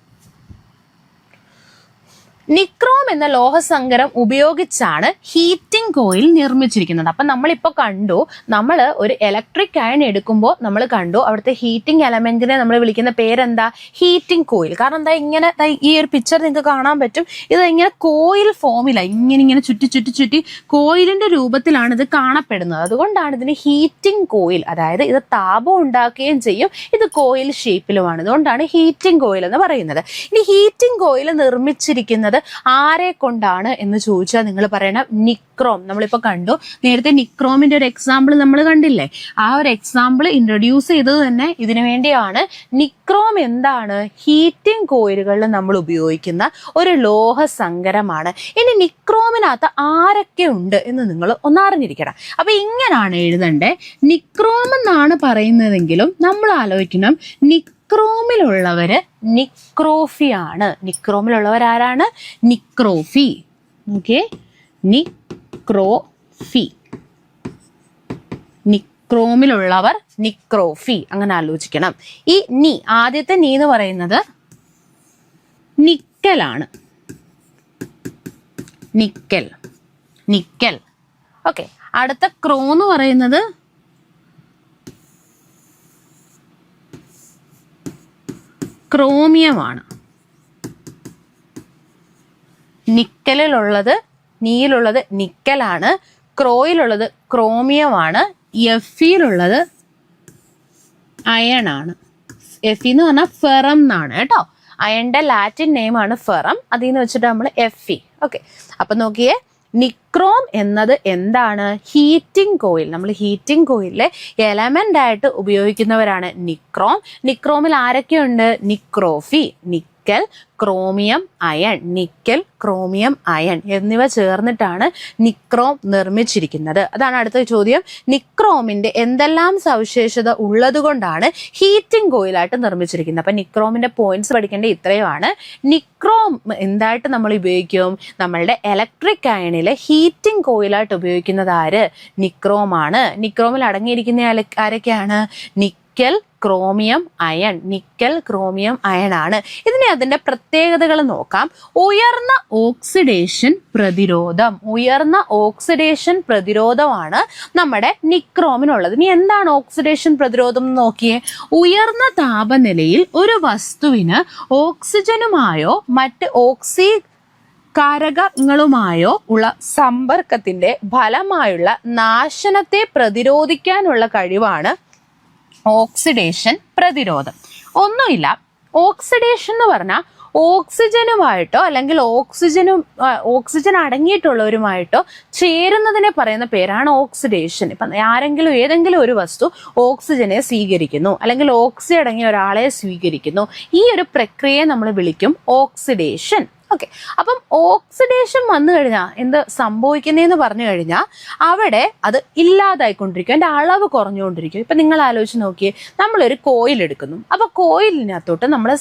നിക്രോം എന്ന ലോഹസങ്കരം ഉപയോഗിച്ചാണ് ഹീറ്റിംഗ് കോയിൽ നിർമ്മിച്ചിരിക്കുന്നത്. അപ്പം നമ്മളിപ്പോൾ കണ്ടു, നമ്മൾ ഒരു ഇലക്ട്രിക് അയൺ എടുക്കുമ്പോൾ നമ്മൾ കണ്ടു അവിടുത്തെ ഹീറ്റിംഗ് എലമെന്റിനെ നമ്മൾ വിളിക്കുന്ന പേരെന്താ? Heating coil. കാരണം എന്താ, ഇങ്ങനെ ഈ ഒരു പിക്ചർ നിങ്ങൾക്ക് കാണാൻ പറ്റും. ഇത് ഇങ്ങനെ കോയിൽ ഫോമിലാണ്, ഇങ്ങനെ ചുറ്റി ചുറ്റി ചുറ്റി കോയിലിന്റെ രൂപത്തിലാണ് ഇത് കാണപ്പെടുന്നത്. അതുകൊണ്ടാണ് ഇതിന് ഹീറ്റിംഗ് കോയിൽ, അതായത് ഇത് താപം ഉണ്ടാക്കുകയും ചെയ്യും, ഇത് കോയിൽ ഷേപ്പിലുമാണ്. അതുകൊണ്ടാണ് ഹീറ്റിംഗ് കോയിൽ എന്ന് പറയുന്നത്. ഇനി ഹീറ്റിംഗ് കോയിൽ നിർമ്മിച്ചിരിക്കുന്നത് ആരെ കൊണ്ടാണ് എന്ന് ചോദിച്ചാൽ നിങ്ങൾ പറയണം നിക്രോം. നമ്മളിപ്പോൾ കണ്ടു, നേരത്തെ നിക്രോമിന്റെ ഒരു എക്സാമ്പിൾ നമ്മൾ കണ്ടില്ലേ? ആ ഒരു എക്സാമ്പിൾ ഇൻട്രൊഡ്യൂസ് ചെയ്തത് തന്നെ ഇതിനു വേണ്ടിയാണ്. നിക്രോം എന്താണ്? ഹീറ്റിംഗ് കോയിലുകളിൽ നമ്മൾ ഉപയോഗിക്കുന്ന ഒരു ലോഹസങ്കരമാണ്. ഇനി നിക്രോമിനകത്ത് ആരൊക്കെ ഉണ്ട് എന്ന് നിങ്ങൾ ഒന്നറിഞ്ഞിരിക്കണം. അപ്പൊ ഇങ്ങനാണ് എഴുതണ്ടേ. നിക്രോം എന്നാണ് പറയുന്നതെങ്കിലും നമ്മൾ ആലോചിക്കണം, നിക്രോമിലുള്ളവര് നിക്രോഫി ആണ്. നിക്രോമിലുള്ളവർ ആരാണ്? നിക്രോഫി. ഓക്കെ, നിക്രോഫി. നിക്രോമിലുള്ളവർ നിക്രോഫി, അങ്ങനെ ആലോചിക്കണം. ഈ ആദ്യത്തെ എന്ന് പറയുന്നത് നിക്കലാണ്. Nickel, nickel. ഓക്കെ, അടുത്ത ക്രോ എന്ന് പറയുന്നത് ക്രോമിയമാണ്. നിക്കലിലുള്ളത്, നീയിലുള്ളത് നിക്കലാണ്, ക്രോയിലുള്ളത് ക്രോമിയമാണ്, എഫിയിലുള്ളത് അയൺ ആണ്. എഫി എന്ന് പറഞ്ഞാൽ ഫെറം എന്നാണ് കേട്ടോ. അയണിന്റെ ലാറ്റിൻ നെയിം ആണ് ഫെറം. അതിൽ നിന്ന് വെച്ചിട്ട് നമ്മൾ എഫി. ഓക്കെ, അപ്പൊ നോക്കിയേ, നിക്രോം എന്നത് എന്താണ്? Heating coil. നമ്മൾ ഹീറ്റിംഗ് കോയിലിലെ എലമെന്റ് ആയിട്ട് ഉപയോഗിക്കുന്നവരാണ് നിക്രോം. നിക്രോമിൽ ആരൊക്കെയുണ്ട്? നിക്രോഫി, nickel, chromium, iron, nickel, chromium, iron എന്നിവ ചേർന്നിട്ടാണ് നിക്രോം നിർമ്മിച്ചിരിക്കുന്നത്. അതാണ് അടുത്ത ചോദ്യം. നിക്രോമിന്റെ എന്തെല്ലാം സവിശേഷത ഉള്ളത് കൊണ്ടാണ് ഹീറ്റിംഗ് കോയിലായിട്ട് നിർമ്മിച്ചിരിക്കുന്നത്? അപ്പൊ നിക്രോമിന്റെ പോയിന്റ്സ് പഠിക്കേണ്ട ഇത്രയുമാണ്. നിക്രോം എന്തായിട്ട് നമ്മൾ ഉപയോഗിക്കും? നമ്മളുടെ ഇലക്ട്രിക് അയണിലെ ഹീറ്റിംഗ് കോയിലായിട്ട് ഉപയോഗിക്കുന്നത് ആര്? നിക്രോമാണ്. നിക്രോമിൽ അടങ്ങിയിരിക്കുന്ന ആരൊക്കെയാണ്? Nickel, chromium, iron. Nickel, chromium, iron ആണ്. ഇതിനെ അതിന്റെ പ്രത്യേകതകൾ നോക്കാം. ഉയർന്ന ഓക്സിഡേഷൻ പ്രതിരോധം. ഉയർന്ന ഓക്സിഡേഷൻ പ്രതിരോധമാണ് നമ്മുടെ നിക്രോമിനുള്ളത്. ഇനി എന്താണ് ഓക്സിഡേഷൻ പ്രതിരോധം എന്ന് നോക്കിയേ. ഉയർന്ന താപനിലയിൽ ഒരു വസ്തുവിന് ഓക്സിജനുമായോ മറ്റ് കാരകങ്ങളുമായോ ഉള്ള സമ്പർക്കത്തിന്റെ ഫലമായുള്ള നാശനത്തെ പ്രതിരോധിക്കാനുള്ള കഴിവാണ് ഓക്സിഡേഷൻ പ്രതിരോധം. ഒന്നുമില്ല, ഓക്സിഡേഷൻ എന്ന് പറഞ്ഞാൽ ഓക്സിജനുമായിട്ടോ അല്ലെങ്കിൽ ഓക്സിജൻ അടങ്ങിയിട്ടുള്ളവരുമായിട്ടോ ചേരുന്നതിനെ പറയുന്ന പേരാണ് ഓക്സിഡേഷൻ. ഇപ്പം ഏതെങ്കിലും ഒരു വസ്തു ഓക്സിജനെ സ്വീകരിക്കുന്നു അല്ലെങ്കിൽ ഓക്സി അടങ്ങിയ ഒരാളെ സ്വീകരിക്കുന്നു. ഈ ഒരു പ്രക്രിയയെ നമ്മൾ വിളിക്കും ഓക്സിഡേഷൻ. ഓക്കെ, അപ്പം ഓക്സിഡേഷൻ വന്നു കഴിഞ്ഞാൽ എന്ത് സംഭവിക്കുന്നതെന്ന് പറഞ്ഞു കഴിഞ്ഞാൽ അവിടെ അത് ഇല്ലാതായിക്കൊണ്ടിരിക്കും, അതിൻ്റെ അളവ് കുറഞ്ഞുകൊണ്ടിരിക്കും. ഇപ്പം നിങ്ങൾ ആലോചിച്ച് നോക്കിയേ, നമ്മളൊരു കോയിൽ എടുക്കുന്നു. അപ്പോൾ കോയിലിനകത്തോട്ട് നമ്മൾ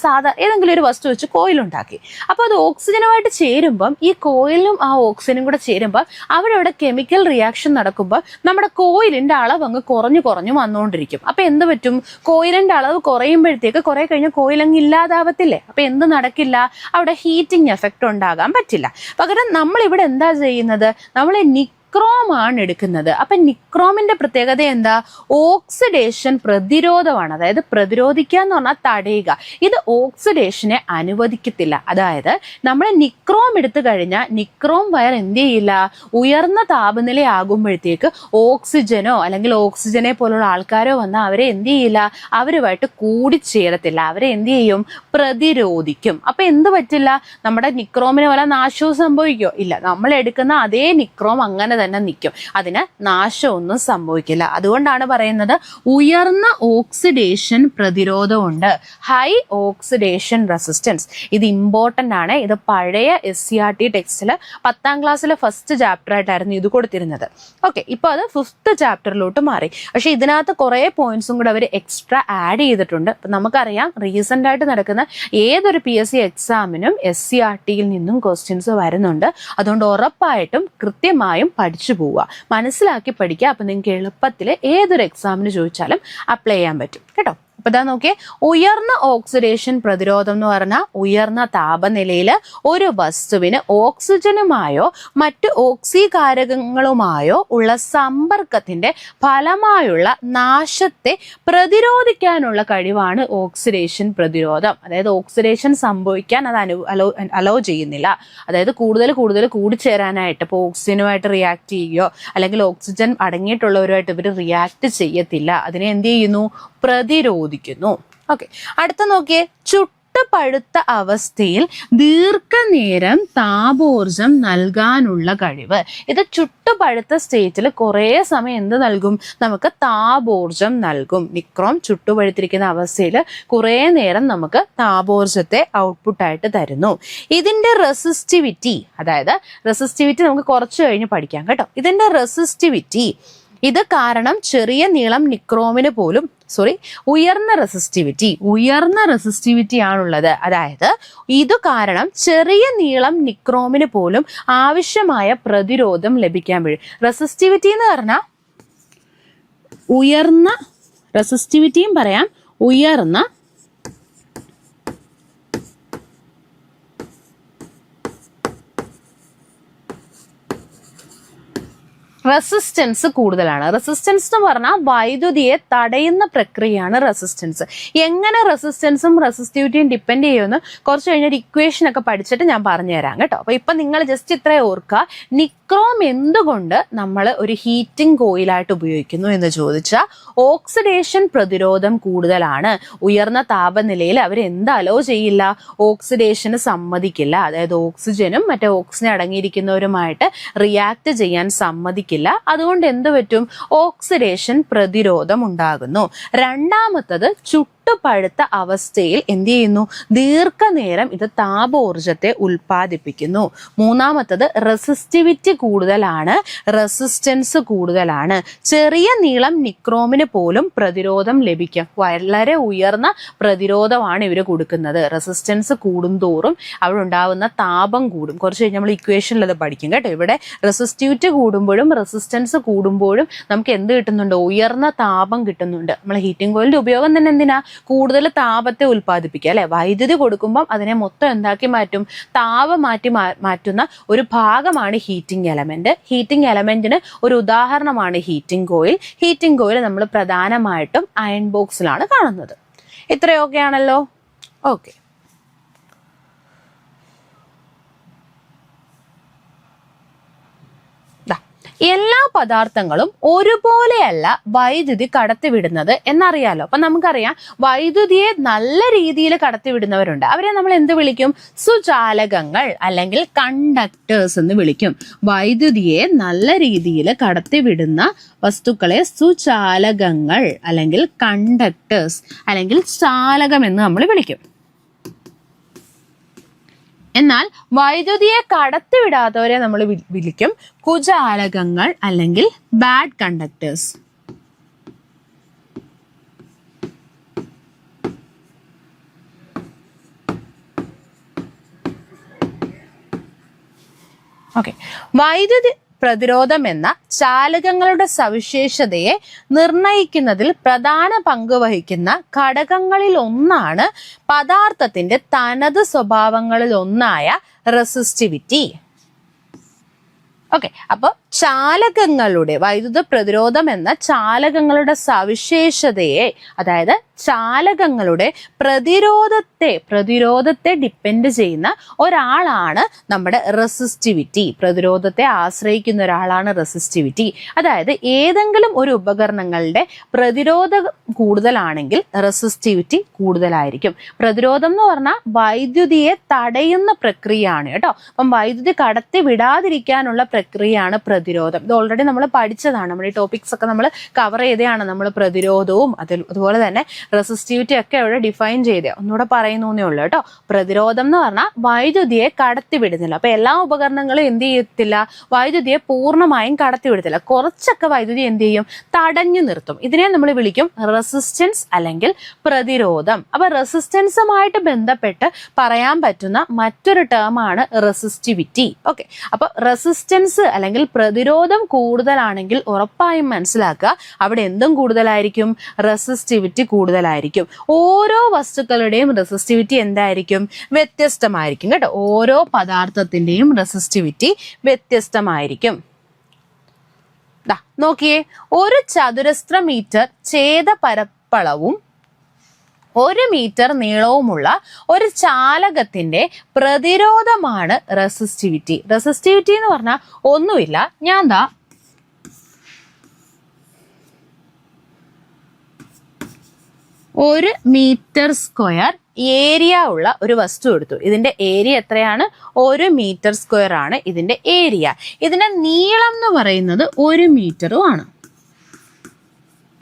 ഏതെങ്കിലും ഒരു വസ്തു വെച്ച് കോയിലുണ്ടാക്കി. അപ്പോൾ അത് ഓക്സിജനുമായിട്ട് ചേരുമ്പം ഈ കോയിലും ആ ഓക്സിജനും കൂടെ ചേരുമ്പോൾ അവിടെ കെമിക്കൽ റിയാക്ഷൻ നടക്കുമ്പോൾ നമ്മുടെ കോയിലിൻ്റെ അളവ് അങ്ങ് കുറഞ്ഞു വന്നുകൊണ്ടിരിക്കും. അപ്പോൾ എന്ത് പറ്റും? കോയിലിൻ്റെ അളവ് കുറയുമ്പോഴത്തേക്ക് കുറെ കഴിഞ്ഞ് കോയിലങ്ങ് ഇല്ലാതാവത്തില്ലേ? അപ്പോൾ എന്ത് നടക്കില്ല? അവിടെ ഹീറ്റിംഗ് എഫക്റ്റ് ഉണ്ടാകാൻ പറ്റില്ല. പകരം നമ്മൾ ഇവിടെ എന്താ ചെയ്യുന്നത്? നമ്മൾ നിക്രോം ആണ് എടുക്കുന്നത്. അപ്പൊ നിക്രോമിന്റെ പ്രത്യേകത എന്താ? ഓക്സിഡേഷൻ പ്രതിരോധമാണ്. അതായത് പ്രതിരോധിക്കുക എന്ന് പറഞ്ഞാൽ തടയുക. ഇത് ഓക്സിഡേഷനെ അനുവദിക്കത്തില്ല. അതായത് നമ്മൾ നിക്രോം എടുത്തു കഴിഞ്ഞാൽ നിക്രോം വയർ എന്ത് ചെയ്യില്ല? ഉയർന്ന താപനില ആകുമ്പോഴത്തേക്ക് ഓക്സിജനോ അല്ലെങ്കിൽ ഓക്സിജനെ പോലുള്ള ആൾക്കാരോ വന്നാൽ അവരെ എന്ത് ചെയ്യില്ല? അവരുമായിട്ട് കൂടിച്ചേരത്തില്ല. അവരെ എന്ത് ചെയ്യും? പ്രതിരോധിക്കും. അപ്പൊ എന്ത് പറ്റില്ല? നമ്മുടെ നിക്രോമിന് വല്ല നാശവും സംഭവിക്കോ? ഇല്ല. നമ്മൾ എടുക്കുന്ന അതേ നിക്രോം അങ്ങനെ തന്നെ നിൽക്കും. അതിന് നാശമൊന്നും സംഭവിക്കില്ല. അതുകൊണ്ടാണ് പറയുന്നത് ഉയർന്ന ഓക്സിഡേഷൻ പ്രതിരോധമുണ്ട്, ഹൈ ഓക്സിഡേഷൻ റെസിസ്റ്റൻസ്. ഇത് ഇമ്പോർട്ടൻ്റ് ആണ്. ഇത് പഴയ SCERT ടെക്സ്റ്റിൽ 10ാം ക്ലാസ്സിലെ ഫസ്റ്റ് ചാപ്റ്റർ ആയിട്ടായിരുന്നു ഇത് കൊടുത്തിരുന്നത്. ഓക്കെ, ഇപ്പോൾ അത് 5th ചാപ്റ്ററിലോട്ട് മാറി. പക്ഷെ ഇതിനകത്ത് കുറേ പോയിന്റ്സും കൂടെ അവർ എക്സ്ട്രാ ആഡ് ചെയ്തിട്ടുണ്ട്. അപ്പം നമുക്കറിയാം റീസെൻ്റ് ആയിട്ട് നടക്കുന്ന ഏതൊരു PSC എക്സാമിനും SCERTയിൽ നിന്നും ക്വസ്റ്റ്യൻസ് വരുന്നുണ്ട്. അതുകൊണ്ട് ഉറപ്പായിട്ടും കൃത്യമായും പഠിച്ചു പോവുക, മനസ്സിലാക്കി പഠിക്കുക. അപ്പം നിങ്ങൾക്ക് എളുപ്പത്തിൽ ഏതൊരു എക്സാമിന് ചോദിച്ചാലും അപ്ലൈ ചെയ്യാൻ പറ്റും കേട്ടോ. അപ്പൊ ഇതാ നോക്കിയേ, ഉയർന്ന ഓക്സിഡേഷൻ പ്രതിരോധം എന്ന് പറഞ്ഞാൽ ഉയർന്ന താപനിലയിൽ ഒരു വസ്തുവിന് ഓക്സിജനുമായോ മറ്റ് ഓക്സികാരകങ്ങളുമായോ ഉള്ള സമ്പർക്കത്തിന്റെ ഫലമായുള്ള നാശത്തെ പ്രതിരോധിക്കാനുള്ള കഴിവാണ് ഓക്സിഡേഷൻ പ്രതിരോധം. അതായത് ഓക്സിഡേഷൻ സംഭവിക്കാൻ അത് അലോ ചെയ്യുന്നില്ല. അതായത് കൂടുതൽ കൂടിച്ചേരാനായിട്ട് ഇപ്പോൾ ഓക്സിജനുമായിട്ട് റിയാക്ട് ചെയ്യുകയോ അല്ലെങ്കിൽ ഓക്സിജൻ അടങ്ങിയിട്ടുള്ളവരുമായിട്ട് ഇവർ റിയാക്ട് ചെയ്യത്തില്ല. അതിനെ എന്ത് ചെയ്യുന്നു? പ്രതിരോധിക്കുന്നു. ഓക്കെ, അടുത്ത നോക്കിയേ, ചുട്ടുപഴുത്ത അവസ്ഥയിൽ ദീർഘനേരം താപോർജം നൽകാനുള്ള കഴിവ്. ഇത് ചുട്ടുപഴുത്ത സ്റ്റേറ്റിൽ കുറേ സമയം എന്ത് നൽകും? നമുക്ക് താപോർജം നൽകും. നിക്രോം ചുട്ടുപഴുത്തിരിക്കുന്ന അവസ്ഥയിൽ കുറേ നേരം നമുക്ക് താപോർജത്തെ ഔട്ട്പുട്ടായിട്ട് തരുന്നു. ഇതിന്റെ റെസിസ്റ്റിവിറ്റി, അതായത് റെസിസ്റ്റിവിറ്റി നമുക്ക് കുറച്ച് കഴിഞ്ഞ് പഠിക്കാം കേട്ടോ. ഇതിന്റെ റെസിസ്റ്റിവിറ്റി, ഇത് കാരണം ചെറിയ നീളം നിക്രോമിന് പോലും ഉയർന്ന റെസിസ്റ്റിവിറ്റി ആണുള്ളത്. അതായത് ഇത് കാരണം ചെറിയ നീളം നിക്രോമിന് പോലും ആവശ്യമായ പ്രതിരോധം ലഭിക്കാൻ കഴിയും. റെസിസ്റ്റിവിറ്റി എന്ന് പറഞ്ഞാൽ ഉയർന്ന റെസിസ്റ്റിവിറ്റിയും പറയാം, ഉയർന്ന റെസിസ്റ്റൻസ് കൂടുതലാണ്. റെസിസ്റ്റൻസ് എന്ന് പറഞ്ഞാൽ വൈദ്യുതിയെ തടയുന്ന പ്രക്രിയയാണ് റെസിസ്റ്റൻസ്. എങ്ങനെ റെസിസ്റ്റൻസും റെസിസ്റ്റിവിറ്റിയും ഡിപ്പെൻഡ് ചെയ്യുമെന്ന് കുറച്ച് കഴിഞ്ഞൊരു ഇക്വേഷൻ ഒക്കെ പഠിച്ചിട്ട് ഞാൻ പറഞ്ഞു തരാം കേട്ടോ. അപ്പൊ ഇപ്പൊ നിങ്ങൾ ജസ്റ്റ് ഇത്രേ ഓർക്കുക, നിക്രോം എന്തുകൊണ്ട് നമ്മൾ ഒരു ഹീറ്റിംഗ് കോയിലായിട്ട് ഉപയോഗിക്കുന്നു എന്ന് ചോദിച്ചാൽ ഓക്സിഡേഷൻ പ്രതിരോധം കൂടുതലാണ്. ഉയർന്ന താപനിലയിൽ അവർ എന്ത് അലോ ചെയ്യില്ല? ഓക്സിഡേഷന് സമ്മതിക്കില്ല. അതായത് ഓക്സിജനും മറ്റേ ഓക്സിജൻ അടങ്ങിയിരിക്കുന്നവരുമായിട്ട് റിയാക്ട് ചെയ്യാൻ സമ്മതിക്കില്ല. അതുകൊണ്ട് എന്ത് പറ്റും? ഓക്സിഡേഷൻ പ്രതിരോധം ഉണ്ടാകുന്നു. രണ്ടാമത്തത് ഒട്ടുപഴുത്ത അവസ്ഥയിൽ എന്ത് ചെയ്യുന്നു? ദീർഘനേരം ഇത് താപോർജ്ജത്തെ ഉൽപ്പാദിപ്പിക്കുന്നു. മൂന്നാമത്തത് റെസിസ്റ്റിവിറ്റി കൂടുതലാണ്, റെസിസ്റ്റൻസ് കൂടുതലാണ്. ചെറിയ നീളം നിക്രോമിന് പോലും പ്രതിരോധം ലഭിക്കും. വളരെ ഉയർന്ന പ്രതിരോധമാണ് ഇവർ കൊടുക്കുന്നത്. റെസിസ്റ്റൻസ് കൂടുന്തോറും അവിടെ ഉണ്ടാവുന്ന താപം കൂടും. കുറച്ച് കഴിഞ്ഞ് നമ്മൾ ഇക്വേഷനിൽ അത് പഠിക്കും കേട്ടോ. ഇവിടെ റെസിസ്റ്റിവിറ്റി കൂടുമ്പോഴും റെസിസ്റ്റൻസ് കൂടുമ്പോഴും നമുക്ക് എന്ത് കിട്ടുന്നുണ്ട്? ഉയർന്ന താപം കിട്ടുന്നുണ്ട്. നമ്മൾ ഹീറ്റിംഗ് കോയിലിന്റെ ഉപയോഗം തന്നെ എന്തിനാ? കൂടുതൽ താപത്തെ ഉൽപ്പാദിപ്പിക്കുക അല്ലെ. വൈദ്യുതി കൊടുക്കുമ്പം അതിനെ മൊത്തം എന്താക്കി മാറ്റും? താപം മാറ്റുന്ന ഒരു ഭാഗമാണ് ഹീറ്റിംഗ് എലമെന്റ്. ഹീറ്റിംഗ് എലമെന്റിന് ഒരു ഉദാഹരണമാണ് ഹീറ്റിംഗ് കോയിൽ. ഹീറ്റിംഗ് കോയിൽ നമ്മൾ പ്രധാനമായിട്ടും അയൺ ബോക്സിലാണ് കാണുന്നത്. ഇത്രയൊക്കെ ആണല്ലോ. ഓക്കെ, എല്ലാ പദാർത്ഥങ്ങളും ഒരുപോലെയല്ല വൈദ്യുതി കടത്തിവിടുന്നത് എന്നറിയാലോ. അപ്പൊ നമുക്കറിയാം വൈദ്യുതിയെ നല്ല രീതിയിൽ കടത്തിവിടുന്നവരുണ്ട്. അവരെ നമ്മൾ എന്ത് വിളിക്കും? സുചാലകങ്ങൾ അല്ലെങ്കിൽ കണ്ടക്ടേഴ്സ് എന്ന് വിളിക്കും. വൈദ്യുതിയെ നല്ല രീതിയിൽ കടത്തിവിടുന്ന വസ്തുക്കളെ സുചാലകങ്ങൾ അല്ലെങ്കിൽ കണ്ടക്ടേഴ്സ് അല്ലെങ്കിൽ ചാലകം എന്ന് നമ്മൾ വിളിക്കും. എന്നാൽ വൈദ്യുതിയെ കടത്തിവിടാത്തവരെ നമ്മൾ വിളിക്കും കുചാലകങ്ങൾ അല്ലെങ്കിൽ ബാഡ് കണ്ടക്ടേഴ്സ്. ഓക്കെ, വൈദ്യുതി പ്രതിരോധം എന്ന ചാലകങ്ങളുടെ സവിശേഷതയെ നിർണയിക്കുന്നതിൽ പ്രധാന പങ്ക് വഹിക്കുന്ന ഘടകങ്ങളിൽ ഒന്നാണ് പദാർത്ഥത്തിന്റെ തനത് സ്വഭാവങ്ങളിൽ ഒന്നായ റെസിസ്റ്റിവിറ്റി. ഓക്കെ, അപ്പൊ ചാലകങ്ങളുടെ വൈദ്യുത പ്രതിരോധം എന്ന ചാലകങ്ങളുടെ സവിശേഷതയെ, അതായത് ചാലകങ്ങളുടെ പ്രതിരോധത്തെ ഡിപ്പെൻഡ് ചെയ്യുന്ന ഒരാളാണ് നമ്മുടെ റെസിസ്റ്റിവിറ്റി. പ്രതിരോധത്തെ ആശ്രയിക്കുന്ന ഒരാളാണ് റെസിസ്റ്റിവിറ്റി. അതായത് ഏതെങ്കിലും ഒരു ഉപകരണങ്ങളുടെ പ്രതിരോധം കൂടുതലാണെങ്കിൽ റെസിസ്റ്റിവിറ്റി കൂടുതലായിരിക്കും. പ്രതിരോധം എന്ന് പറഞ്ഞാൽ വൈദ്യുതിയെ തടയുന്ന പ്രക്രിയയാണ് കേട്ടോ. അപ്പം വൈദ്യുതി കടത്തി വിടാതിരിക്കാനുള്ള പ്രക്രിയയാണ് പ്രതിരോധം. ഇത് ഓൾറെഡി നമ്മൾ പഠിച്ചതാണ്. നമ്മുടെ ഈ ടോപ്പിക്സ് ഒക്കെ നമ്മൾ കവർ ചെയ്തതാണ്. നമ്മൾ പ്രതിരോധവും അതുപോലെ തന്നെ റെസിസ്റ്റിവിറ്റി ഒക്കെ അവിടെ ഡിഫൈൻ ചെയ്തേ. ഒന്നുകൂടെ പറയുന്നേ ഉള്ളൂ കേട്ടോ. പ്രതിരോധം എന്ന് പറഞ്ഞാൽ വൈദ്യുതിയെ കടത്തിവിടുന്നില്ല. അപ്പൊ എല്ലാ ഉപകരണങ്ങളും എന്ത് ചെയ്യത്തില്ല? വൈദ്യുതിയെ പൂർണ്ണമായും കടത്തിവിടത്തില്ല. കുറച്ചൊക്കെ വൈദ്യുതി എന്ത് ചെയ്യും? തടഞ്ഞു നിർത്തും. ഇതിനെ നമ്മൾ വിളിക്കും റെസിസ്റ്റൻസ് അല്ലെങ്കിൽ പ്രതിരോധം. അപ്പൊ റെസിസ്റ്റൻസുമായിട്ട് ബന്ധപ്പെട്ട് പറയാൻ പറ്റുന്ന മറ്റൊരു ടേം ആണ് റെസിസ്റ്റിവിറ്റി. ഓക്കെ, അപ്പൊ റെസിസ്റ്റൻസ് അല്ലെങ്കിൽ പ്രതിരോധം കൂടുതലാണെങ്കിൽ ഉറപ്പായും മനസ്സിലാക്കുക അവിടെ എന്തും കൂടുതലായിരിക്കും? റെസിസ്റ്റിവിറ്റി കൂടുതലായിരിക്കും. ഓരോ വസ്തുക്കളുടെയും റെസിസ്റ്റിവിറ്റി എന്തായിരിക്കും? വ്യത്യസ്തമായിരിക്കും കേട്ടോ. ഓരോ പദാർത്ഥത്തിന്റെയും റെസിസ്റ്റിവിറ്റി വ്യത്യസ്തമായിരിക്കും. നോക്കിയേ, ഒരു ചതുരശ്ര മീറ്റർ ഛേദ പരപ്പളവും 1 മീറ്റർ നീളവുമുള്ള ഒരു ചാലകത്തിന്റെ പ്രതിരോധമാണ് റെസിസ്റ്റിവിറ്റി. റെസിസ്റ്റിവിറ്റി എന്ന് പറഞ്ഞാൽ ഒന്നുമില്ല, ഞാൻ 1 മീറ്റർ സ്ക്വയർ ഏരിയ ഉള്ള ഒരു വസ്തു എടുത്തു. ഇതിന്റെ ഏരിയ എത്രയാണ്? 1 മീറ്റർ സ്ക്വയർ ആണ് ഇതിന്റെ ഏരിയ. ഇതിന്റെ നീളം എന്ന് പറയുന്നത് 1 മീറ്ററും ആണ്.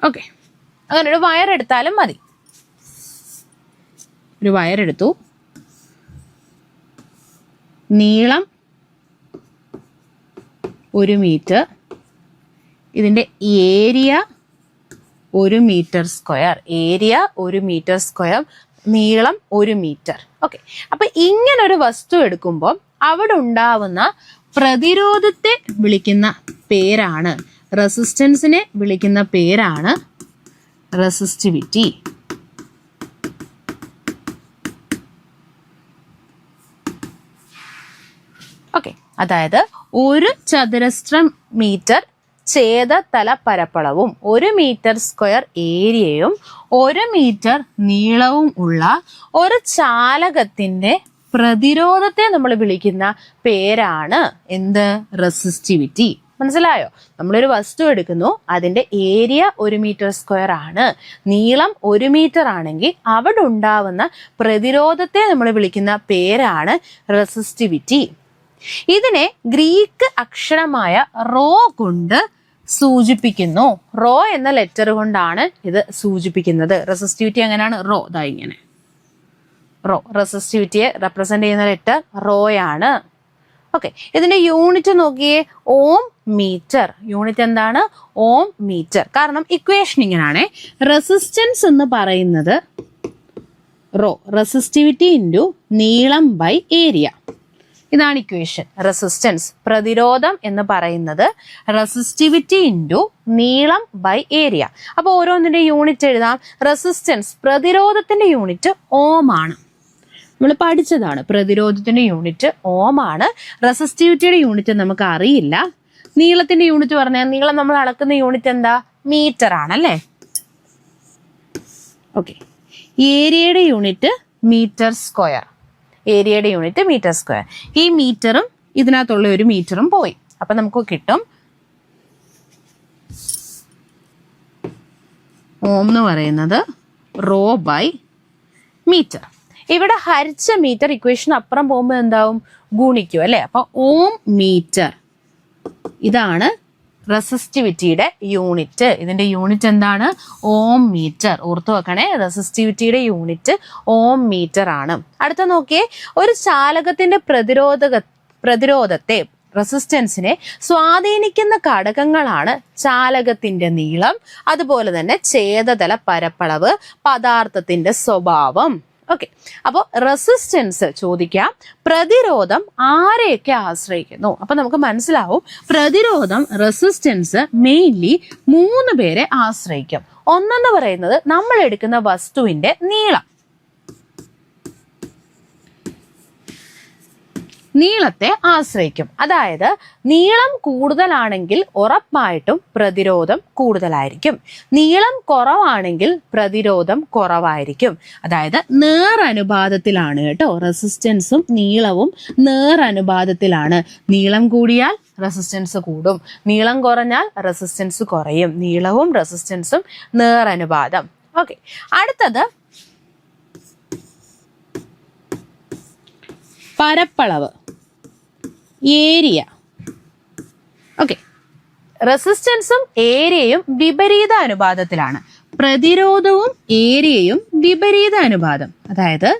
ഓക്കെ, അങ്ങനെ ഒരു വയർ എടുത്താലും മതി. ഒരു വയറെടുത്തു, നീളം 1 മീറ്റർ, ഇതിൻ്റെ area 1 metre square. Area 1 metre square, നീളം 1 മീറ്റർ. ഓക്കെ, അപ്പൊ ഇങ്ങനൊരു വസ്തു എടുക്കുമ്പോൾ അവിടെ ഉണ്ടാവുന്ന പ്രതിരോധത്തെ വിളിക്കുന്ന പേരാണ്, റെസിസ്റ്റൻസിനെ വിളിക്കുന്ന പേരാണ് റെസിസ്റ്റിവിറ്റി. ഓക്കെ, അതായത് 1 ചതുരശ്ര മീറ്റർ ഛേദതല പരപ്പളവും 1 മീറ്റർ സ്ക്വയർ ഏരിയയും 1 മീറ്റർ നീളവും ഉള്ള ഒരു ചാലകത്തിന്റെ പ്രതിരോധത്തെ നമ്മൾ വിളിക്കുന്ന പേരാണ് എന്ത്? റെസിസ്റ്റിവിറ്റി. മനസ്സിലായോ? നമ്മളൊരു വസ്തു എടുക്കുന്നു, അതിന്റെ ഏരിയ 1 മീറ്റർ സ്ക്വയർ ആണ്, നീളം 1 മീറ്റർ ആണെങ്കിൽ അവിടെ ഉണ്ടാവുന്ന പ്രതിരോധത്തെ നമ്മൾ വിളിക്കുന്ന പേരാണ് റെസിസ്റ്റിവിറ്റി. ഇതിനെ ഗ്രീക്ക് അക്ഷരമായ റോ കൊണ്ട് സൂചിപ്പിക്കുന്നു. റോ എന്ന ലെറ്റർ കൊണ്ടാണ് ഇത് സൂചിപ്പിക്കുന്നത്. റെസിസ്റ്റിവിറ്റി എങ്ങനെയാണ്? റോ, ഇതാ ഇങ്ങനെ റോ. റെസിസ്റ്റിവിറ്റിയെ റെപ്രസെന്റ് ചെയ്യുന്ന ലെറ്റർ റോയാണ്. ഓക്കെ, ഇതിന്റെ യൂണിറ്റ് നോക്കിയേ, ഓം മീറ്റർ. യൂണിറ്റ് എന്താണ്? ഓം മീറ്റർ. കാരണം ഇക്വേഷൻ ഇങ്ങനെയാണേ, റെസിസ്റ്റൻസ് എന്ന് പറയുന്നത് റോ, റെസിസ്റ്റിവിറ്റി ഇൻറ്റു നീളം ബൈ ഏരിയ. ഇതാണ് ഇക്വേഷൻ. റെസിസ്റ്റൻസ്, പ്രതിരോധം എന്ന് പറയുന്നത് റെസിസ്റ്റിവിറ്റി ഇൻറ്റു നീളം ബൈ ഏരിയ. അപ്പോൾ ഓരോന്നിന്റെ യൂണിറ്റ് എഴുതാം. റെസിസ്റ്റൻസ്, പ്രതിരോധത്തിന്റെ യൂണിറ്റ് ഓം ആണ്. നമ്മൾ പഠിച്ചതാണ്. പ്രതിരോധത്തിന്റെ യൂണിറ്റ് ഓം ആണ്. റെസിസ്റ്റിവിറ്റിയുടെ യൂണിറ്റ് നമുക്ക് അറിയില്ല. നീളത്തിന്റെ യൂണിറ്റ് പറഞ്ഞാൽ, നീളം നമ്മൾ അളക്കുന്ന യൂണിറ്റ് എന്താ? മീറ്റർ ആണല്ലേ. ഓക്കെ, ഏരിയയുടെ യൂണിറ്റ് മീറ്റർ സ്ക്വയർ. ഏരിയയുടെ യൂണിറ്റ് മീറ്റർ സ്ക്വയർ. ഈ മീറ്ററും ഇതിനകത്തുള്ള ഒരു മീറ്ററും പോയി. അപ്പൊ നമുക്ക് കിട്ടും ഓം എന്ന് പറയുന്നത് റോ ബൈ മീറ്റർ. ഇവിടെ ഹരിച്ച മീറ്റർ ഇക്വേഷൻ അപ്പുറം പോകുമ്പോൾ എന്താവും? ഗുണിക്കും അല്ലെ. അപ്പൊ ഓം മീറ്റർ, ഇതാണ് റെസിസ്റ്റിവിറ്റിയുടെ യൂണിറ്റ്. ഇതിന്റെ യൂണിറ്റ് എന്താണ്? ഓം മീറ്റർ. ഓർത്തു വെക്കണേ, റെസിസ്റ്റിവിറ്റിയുടെ യൂണിറ്റ് ഓം മീറ്റർ ആണ്. അടുത്ത നോക്കിയേ, ഒരു ചാലകത്തിന്റെ പ്രതിരോധത്തെ, റെസിസ്റ്റൻസിനെ സ്വാധീനിക്കുന്ന ഘടകങ്ങളാണ് ചാലകത്തിന്റെ നീളം, അതുപോലെ തന്നെ ഛേദതല പരപ്പളവ്, പദാർത്ഥത്തിന്റെ സ്വഭാവം. ഓക്കെ, അപ്പോൾ റെസിസ്റ്റൻസ് ചോദിക്കാം, പ്രതിരോധം ആരെയൊക്കെ ആശ്രയിക്കുന്നു? അപ്പൊ നമുക്ക് മനസ്സിലാവും, പ്രതിരോധം റെസിസ്റ്റൻസ് മെയിൻലി 3 പേരെ ആശ്രയിക്കും. ഒന്നെന്ന് പറയുന്നത് നമ്മൾ എടുക്കുന്ന വസ്തുവിന്റെ നീളം, നീളത്തെ ആശ്രയിക്കും. അതായത് നീളം കൂടുതലാണെങ്കിൽ ഉറപ്പായിട്ടും പ്രതിരോധം കൂടുതലായിരിക്കും. നീളം കുറവാണെങ്കിൽ പ്രതിരോധം കുറവായിരിക്കും. അതായത് നേരനുപാതത്തിലാണ് കേട്ടോ. റെസിസ്റ്റൻസും നീളവും നേരനുപാതത്തിലാണ്. നീളം കൂടിയാൽ റെസിസ്റ്റൻസ് കൂടും, നീളം കുറഞ്ഞാൽ റെസിസ്റ്റൻസ് കുറയും. നീളവും റെസിസ്റ്റൻസും നേരനുപാതം. ഓക്കെ, അടുത്തത് പരപ്പളവ്, ഏരിയ. ഓക്കെ, റെസിസ്റ്റൻസും ഏരിയയും വിപരീത അനുപാതത്തിലാണ്. പ്രതിരോധവും ഏരിയയും വിപരീത അനുപാതം. അതായത്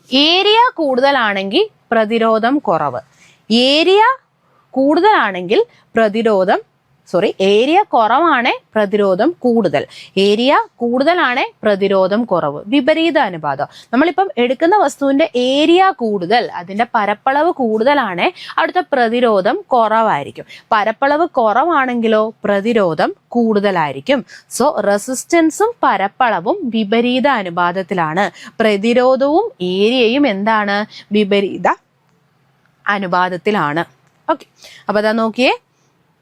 ഏരിയ കൂടുതലാണെങ്കിൽ പ്രതിരോധം കുറവ്, ഏരിയ കൂടുതലാണെങ്കിൽ ഏരിയ കുറവാണേ പ്രതിരോധം കൂടുതൽ, ഏരിയ കൂടുതലാണേ പ്രതിരോധം കുറവ്. വിപരീത അനുപാതം. നമ്മളിപ്പം എടുക്കുന്ന വസ്തുവിന്റെ ഏരിയ കൂടുതൽ, അതിന്റെ പരപ്പളവ് കൂടുതലാണേ അവിടുത്തെ പ്രതിരോധം കുറവായിരിക്കും. പരപ്പളവ് കുറവാണെങ്കിലോ പ്രതിരോധം കൂടുതലായിരിക്കും. സോ റെസിസ്റ്റൻസും പരപ്പളവും വിപരീത അനുപാതത്തിലാണ്. പ്രതിരോധവും ഏരിയയും എന്താണ്? വിപരീത അനുപാതത്തിലാണ്. ഓക്കെ, അപ്പൊ അതാ നോക്കിയേ,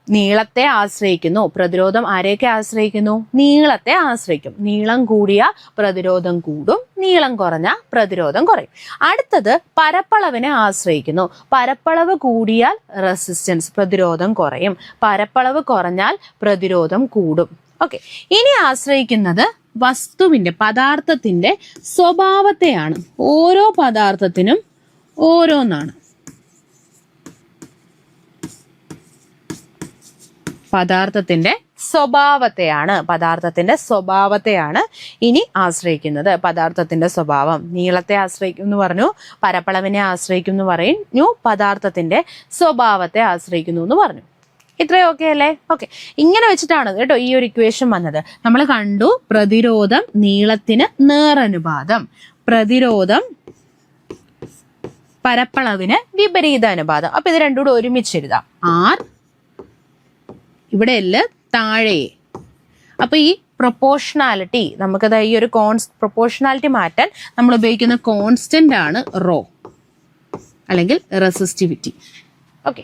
നീളത്തെ ആശ്രയിക്കുന്നു. പ്രതിരോധം ആരെയൊക്കെ ആശ്രയിക്കുന്നു? നീളത്തെ ആശ്രയിക്കും. നീളം കൂടിയ പ്രതിരോധം കൂടും, നീളം കുറഞ്ഞ പ്രതിരോധം കുറയും. അടുത്തത് പരപ്പളവിനെ ആശ്രയിക്കുന്നു. പരപ്പളവ് കൂടിയാൽ റെസിസ്റ്റൻസ്, പ്രതിരോധം കുറയും. പരപ്പളവ് കുറഞ്ഞാൽ പ്രതിരോധം കൂടും. ഓക്കെ, ഇനി ആശ്രയിക്കുന്നത് വസ്തുവിന്റെ, പദാർത്ഥത്തിന്റെ സ്വഭാവത്തെയാണ്. ഓരോ പദാർത്ഥത്തിനും ഓരോന്നാണ്. പദാർത്ഥത്തിന്റെ സ്വഭാവത്തെയാണ് ഇനി ആശ്രയിക്കുന്നത്. പദാർത്ഥത്തിന്റെ സ്വഭാവം. നീളത്തെ ആശ്രയിക്കും എന്ന് പറഞ്ഞു, പരപ്പളവിനെ ആശ്രയിക്കും എന്ന് പറഞ്ഞു, പദാർത്ഥത്തിന്റെ സ്വഭാവത്തെ ആശ്രയിക്കുന്നു എന്ന് പറഞ്ഞു. ഇത്രയൊക്കെ അല്ലേ? ഓക്കെ, ഇങ്ങനെ വെച്ചിട്ടാണ് കേട്ടോ ഈ ഒരു ഇക്വേഷൻ വന്നത്. നമ്മൾ കണ്ടു പ്രതിരോധം നീളത്തിന് നേരനുപാതം, പ്രതിരോധം പരപ്പളവിന് വിപരീത അനുപാതം. അപ്പൊ ഇത് രണ്ടും കൂടെ ഒരുമിച്ച് എഴുതാം. ആർ, ഇവിടെ എല്ല് താഴെ. അപ്പൊ ഈ പ്രൊപ്പോർഷണാലിറ്റി, നമുക്കത് ഈ ഒരു പ്രൊപ്പോർഷണാലിറ്റി മാറ്റാൻ നമ്മൾ ഉപയോഗിക്കുന്ന കോൺസ്റ്റന്റ് ആണ് റോ അല്ലെങ്കിൽ റെസിസ്റ്റിവിറ്റി. ഓക്കെ,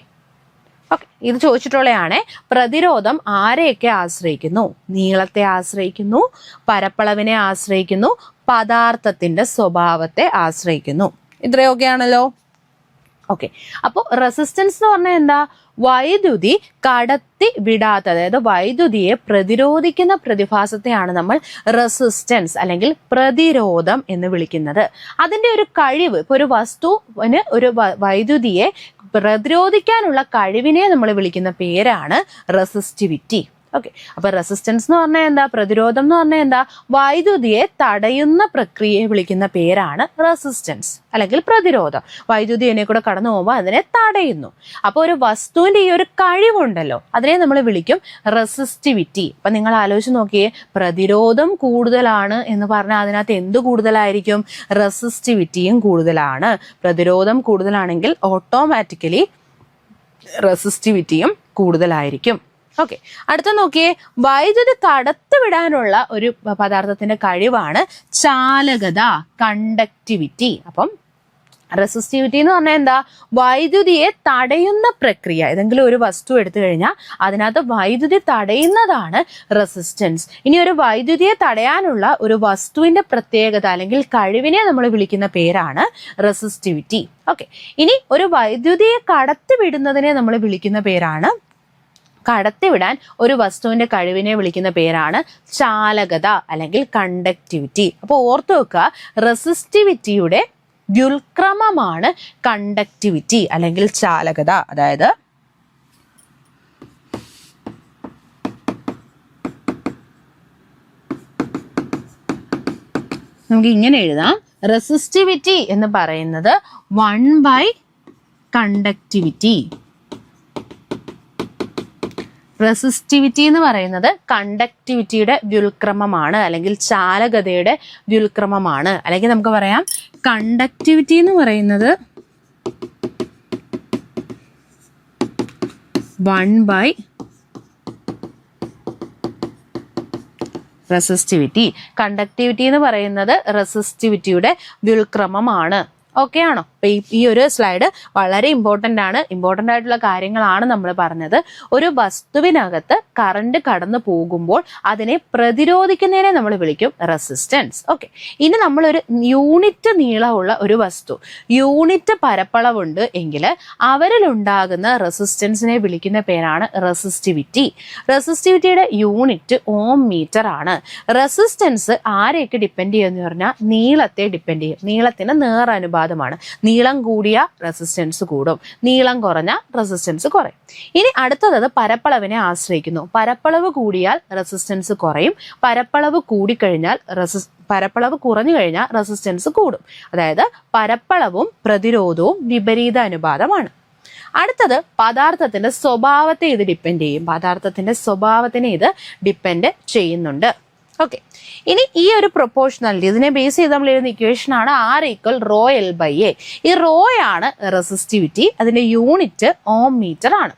ഇത് ചോദിച്ചിട്ടുള്ളതാണ്. പ്രതിരോധം ആരെയൊക്കെ ആശ്രയിക്കുന്നു? നീളത്തെ ആശ്രയിക്കുന്നു, പരപ്പളവിനെ ആശ്രയിക്കുന്നു, പദാർത്ഥത്തിന്റെ സ്വഭാവത്തെ ആശ്രയിക്കുന്നു. ഇത്രയൊക്കെയാണല്ലോ. ഓക്കെ, അപ്പോൾ റെസിസ്റ്റൻസ് എന്ന് പറഞ്ഞാൽ എന്താ? വൈദ്യുതി കടത്തി വിടാത്ത, അതായത് വൈദ്യുതിയെ പ്രതിരോധിക്കുന്ന പ്രതിഭാസത്തെയാണ് നമ്മൾ റെസിസ്റ്റൻസ് അല്ലെങ്കിൽ പ്രതിരോധം എന്ന് വിളിക്കുന്നത്. അതിന്റെ ഒരു കഴിവ്, ഇപ്പൊ ഒരു വസ്തുവിന് ഒരു വൈദ്യുതിയെ പ്രതിരോധിക്കാനുള്ള കഴിവിനെ നമ്മൾ വിളിക്കുന്ന പേരാണ് റെസിസ്റ്റിവിറ്റി. ഓക്കെ, അപ്പൊ റെസിസ്റ്റൻസ് എന്ന് പറഞ്ഞാൽ എന്താ, പ്രതിരോധം എന്ന് പറഞ്ഞാൽ എന്താ, വൈദ്യുതിയെ തടയുന്ന പ്രക്രിയയെ വിളിക്കുന്ന പേരാണ് റെസിസ്റ്റൻസ് അല്ലെങ്കിൽ പ്രതിരോധം. വൈദ്യുതി അതിനെ കൂടെ കടന്നു പോകുമ്പോൾ അതിനെ തടയുന്നു. അപ്പോൾ ഒരു വസ്തുവിന്റെ ഈ ഒരു കഴിവുണ്ടല്ലോ, അതിനെ നമ്മൾ വിളിക്കും റെസിസ്റ്റിവിറ്റി. അപ്പൊ നിങ്ങൾ ആലോചിച്ച് നോക്കിയേ, പ്രതിരോധം കൂടുതലാണ് എന്ന് പറഞ്ഞാൽ അതിനകത്ത് എന്ത് കൂടുതലായിരിക്കും, റെസിസ്റ്റിവിറ്റിയും കൂടുതലാണ്. പ്രതിരോധം കൂടുതലാണെങ്കിൽ ഓട്ടോമാറ്റിക്കലി റെസിസ്റ്റിവിറ്റിയും കൂടുതലായിരിക്കും. ഓക്കെ, അടുത്ത നോക്കിയേ, വൈദ്യുതി കടത്തിവിടാനുള്ള ഒരു പദാർത്ഥത്തിന്റെ കഴിവാണ് ചാലകത, കണ്ടക്ടിവിറ്റി. അപ്പം റെസിസ്റ്റിവിറ്റി എന്ന് പറഞ്ഞാൽ എന്താ, വൈദ്യുതിയെ തടയുന്ന പ്രക്രിയ. ഏതെങ്കിലും ഒരു വസ്തു എടുത്തു കഴിഞ്ഞാൽ അതിനകത്ത് വൈദ്യുതി തടയുന്നതാണ് റെസിസ്റ്റൻസ്. ഇനി ഒരു വൈദ്യുതിയെ തടയാനുള്ള ഒരു വസ്തുവിന്റെ പ്രത്യേകത അല്ലെങ്കിൽ കഴിവിനെ നമ്മൾ വിളിക്കുന്ന പേരാണ് റെസിസ്റ്റിവിറ്റി. ഓക്കെ, ഇനി ഒരു വൈദ്യുതിയെ കടത്തിവിടുന്നതിനെ നമ്മൾ വിളിക്കുന്ന പേരാണ്, കടത്തിവിടാൻ ഒരു വസ്തുവിന്റെ കഴിവിനെ വിളിക്കുന്ന പേരാണ് ചാലകത അല്ലെങ്കിൽ കണ്ടക്ടിവിറ്റി. അപ്പോൾ ഓർത്തു വെക്കുക, റെസിസ്റ്റിവിറ്റിയുടെ വ്യുൽക്രമമാണ് കണ്ടക്ടിവിറ്റി അല്ലെങ്കിൽ ചാലകത. അതായത് നമുക്ക് ഇങ്ങനെ എഴുതാം, റെസിസ്റ്റിവിറ്റി എന്ന് പറയുന്നത് 1 കണ്ടക്ടിവിറ്റി. റെസിസ്റ്റിവിറ്റി എന്ന് പറയുന്നത് കണ്ടക്ടിവിറ്റിയുടെ വ്യുൽക്രമമാണ് അല്ലെങ്കിൽ ചാലകതയുടെ വ്യുൽക്രമമാണ്. അല്ലെങ്കിൽ നമുക്ക് പറയാം കണ്ടക്ടിവിറ്റി എന്ന് പറയുന്നത് 1 റെസിസ്റ്റിവിറ്റി. കണ്ടക്ടിവിറ്റി എന്ന് പറയുന്നത് റെസിസ്റ്റിവിറ്റിയുടെ വ്യുൽക്രമമാണ്. ഓക്കെ ആണോ? അപ്പൊ ഈ ഒരു സ്ലൈഡ് വളരെ ഇമ്പോർട്ടൻ്റ് ആണ്. ഇമ്പോർട്ടൻ്റ് ആയിട്ടുള്ള കാര്യങ്ങളാണ് നമ്മൾ പറഞ്ഞത്. ഒരു വസ്തുവിനകത്ത് കറണ്ട് കടന്നു പോകുമ്പോൾ അതിനെ പ്രതിരോധിക്കുന്നതിനെ നമ്മൾ വിളിക്കും റെസിസ്റ്റൻസ്. ഓക്കെ, ഇനി നമ്മളൊരു യൂണിറ്റ് നീളമുള്ള ഒരു വസ്തു, യൂണിറ്റ് പരപ്പളവുണ്ട് എങ്കിൽ അവരിലുണ്ടാകുന്ന റെസിസ്റ്റൻസിനെ വിളിക്കുന്ന പേരാണ് റെസിസ്റ്റിവിറ്റി. റെസിസ്റ്റിവിറ്റിയുടെ യൂണിറ്റ് ഓം മീറ്റർ ആണ്. റെസിസ്റ്റൻസ് ആരെയൊക്കെ ഡിപ്പെൻഡ് ചെയ്യുമെന്ന് പറഞ്ഞാൽ നീളത്തെ ഡിപ്പെൻഡ് ചെയ്യും. നീളത്തിന് നേരനുപാതമാണ്. നീളം കൂടിയ റെസിസ്റ്റൻസ് കൂടും, നീളം കുറഞ്ഞ റെസിസ്റ്റൻസ് കുറയും. ഇനി അടുത്തത് പരപ്പളവിനെ ആശ്രയിക്കുന്നു. പരപ്പളവ് കൂടിയാൽ റെസിസ്റ്റൻസ് കുറയും, പരപ്പളവ് കൂടിക്കഴിഞ്ഞാൽ പരപ്പളവ് കുറഞ്ഞു കഴിഞ്ഞാൽ റെസിസ്റ്റൻസ് കൂടും. അതായത് പരപ്പളവും പ്രതിരോധവും വിപരീത അനുപാതമാണ്. അടുത്തത് പദാർത്ഥത്തിന്റെ സ്വഭാവത്തെ ഇത് ഡിപ്പെൻഡ് ചെയ്യും. പദാർത്ഥത്തിന്റെ സ്വഭാവത്തിനെ ഇത് ഡിപ്പെൻഡ് ചെയ്യുന്നുണ്ട്. ഓക്കെ, ഇനി ഈ ഒരു പ്രൊപ്പോർഷണാലിറ്റി ഇതിനെ ബേസ് ചെയ്ത് നമ്മൾ എഴുതുന്ന ഇക്വേഷൻ ആണ് R=ρL/A. ഈ റോ ആണ് റെസിസ്റ്റിവിറ്റി, അതിന്റെ യൂണിറ്റ് ഓം മീറ്റർ ആണ്.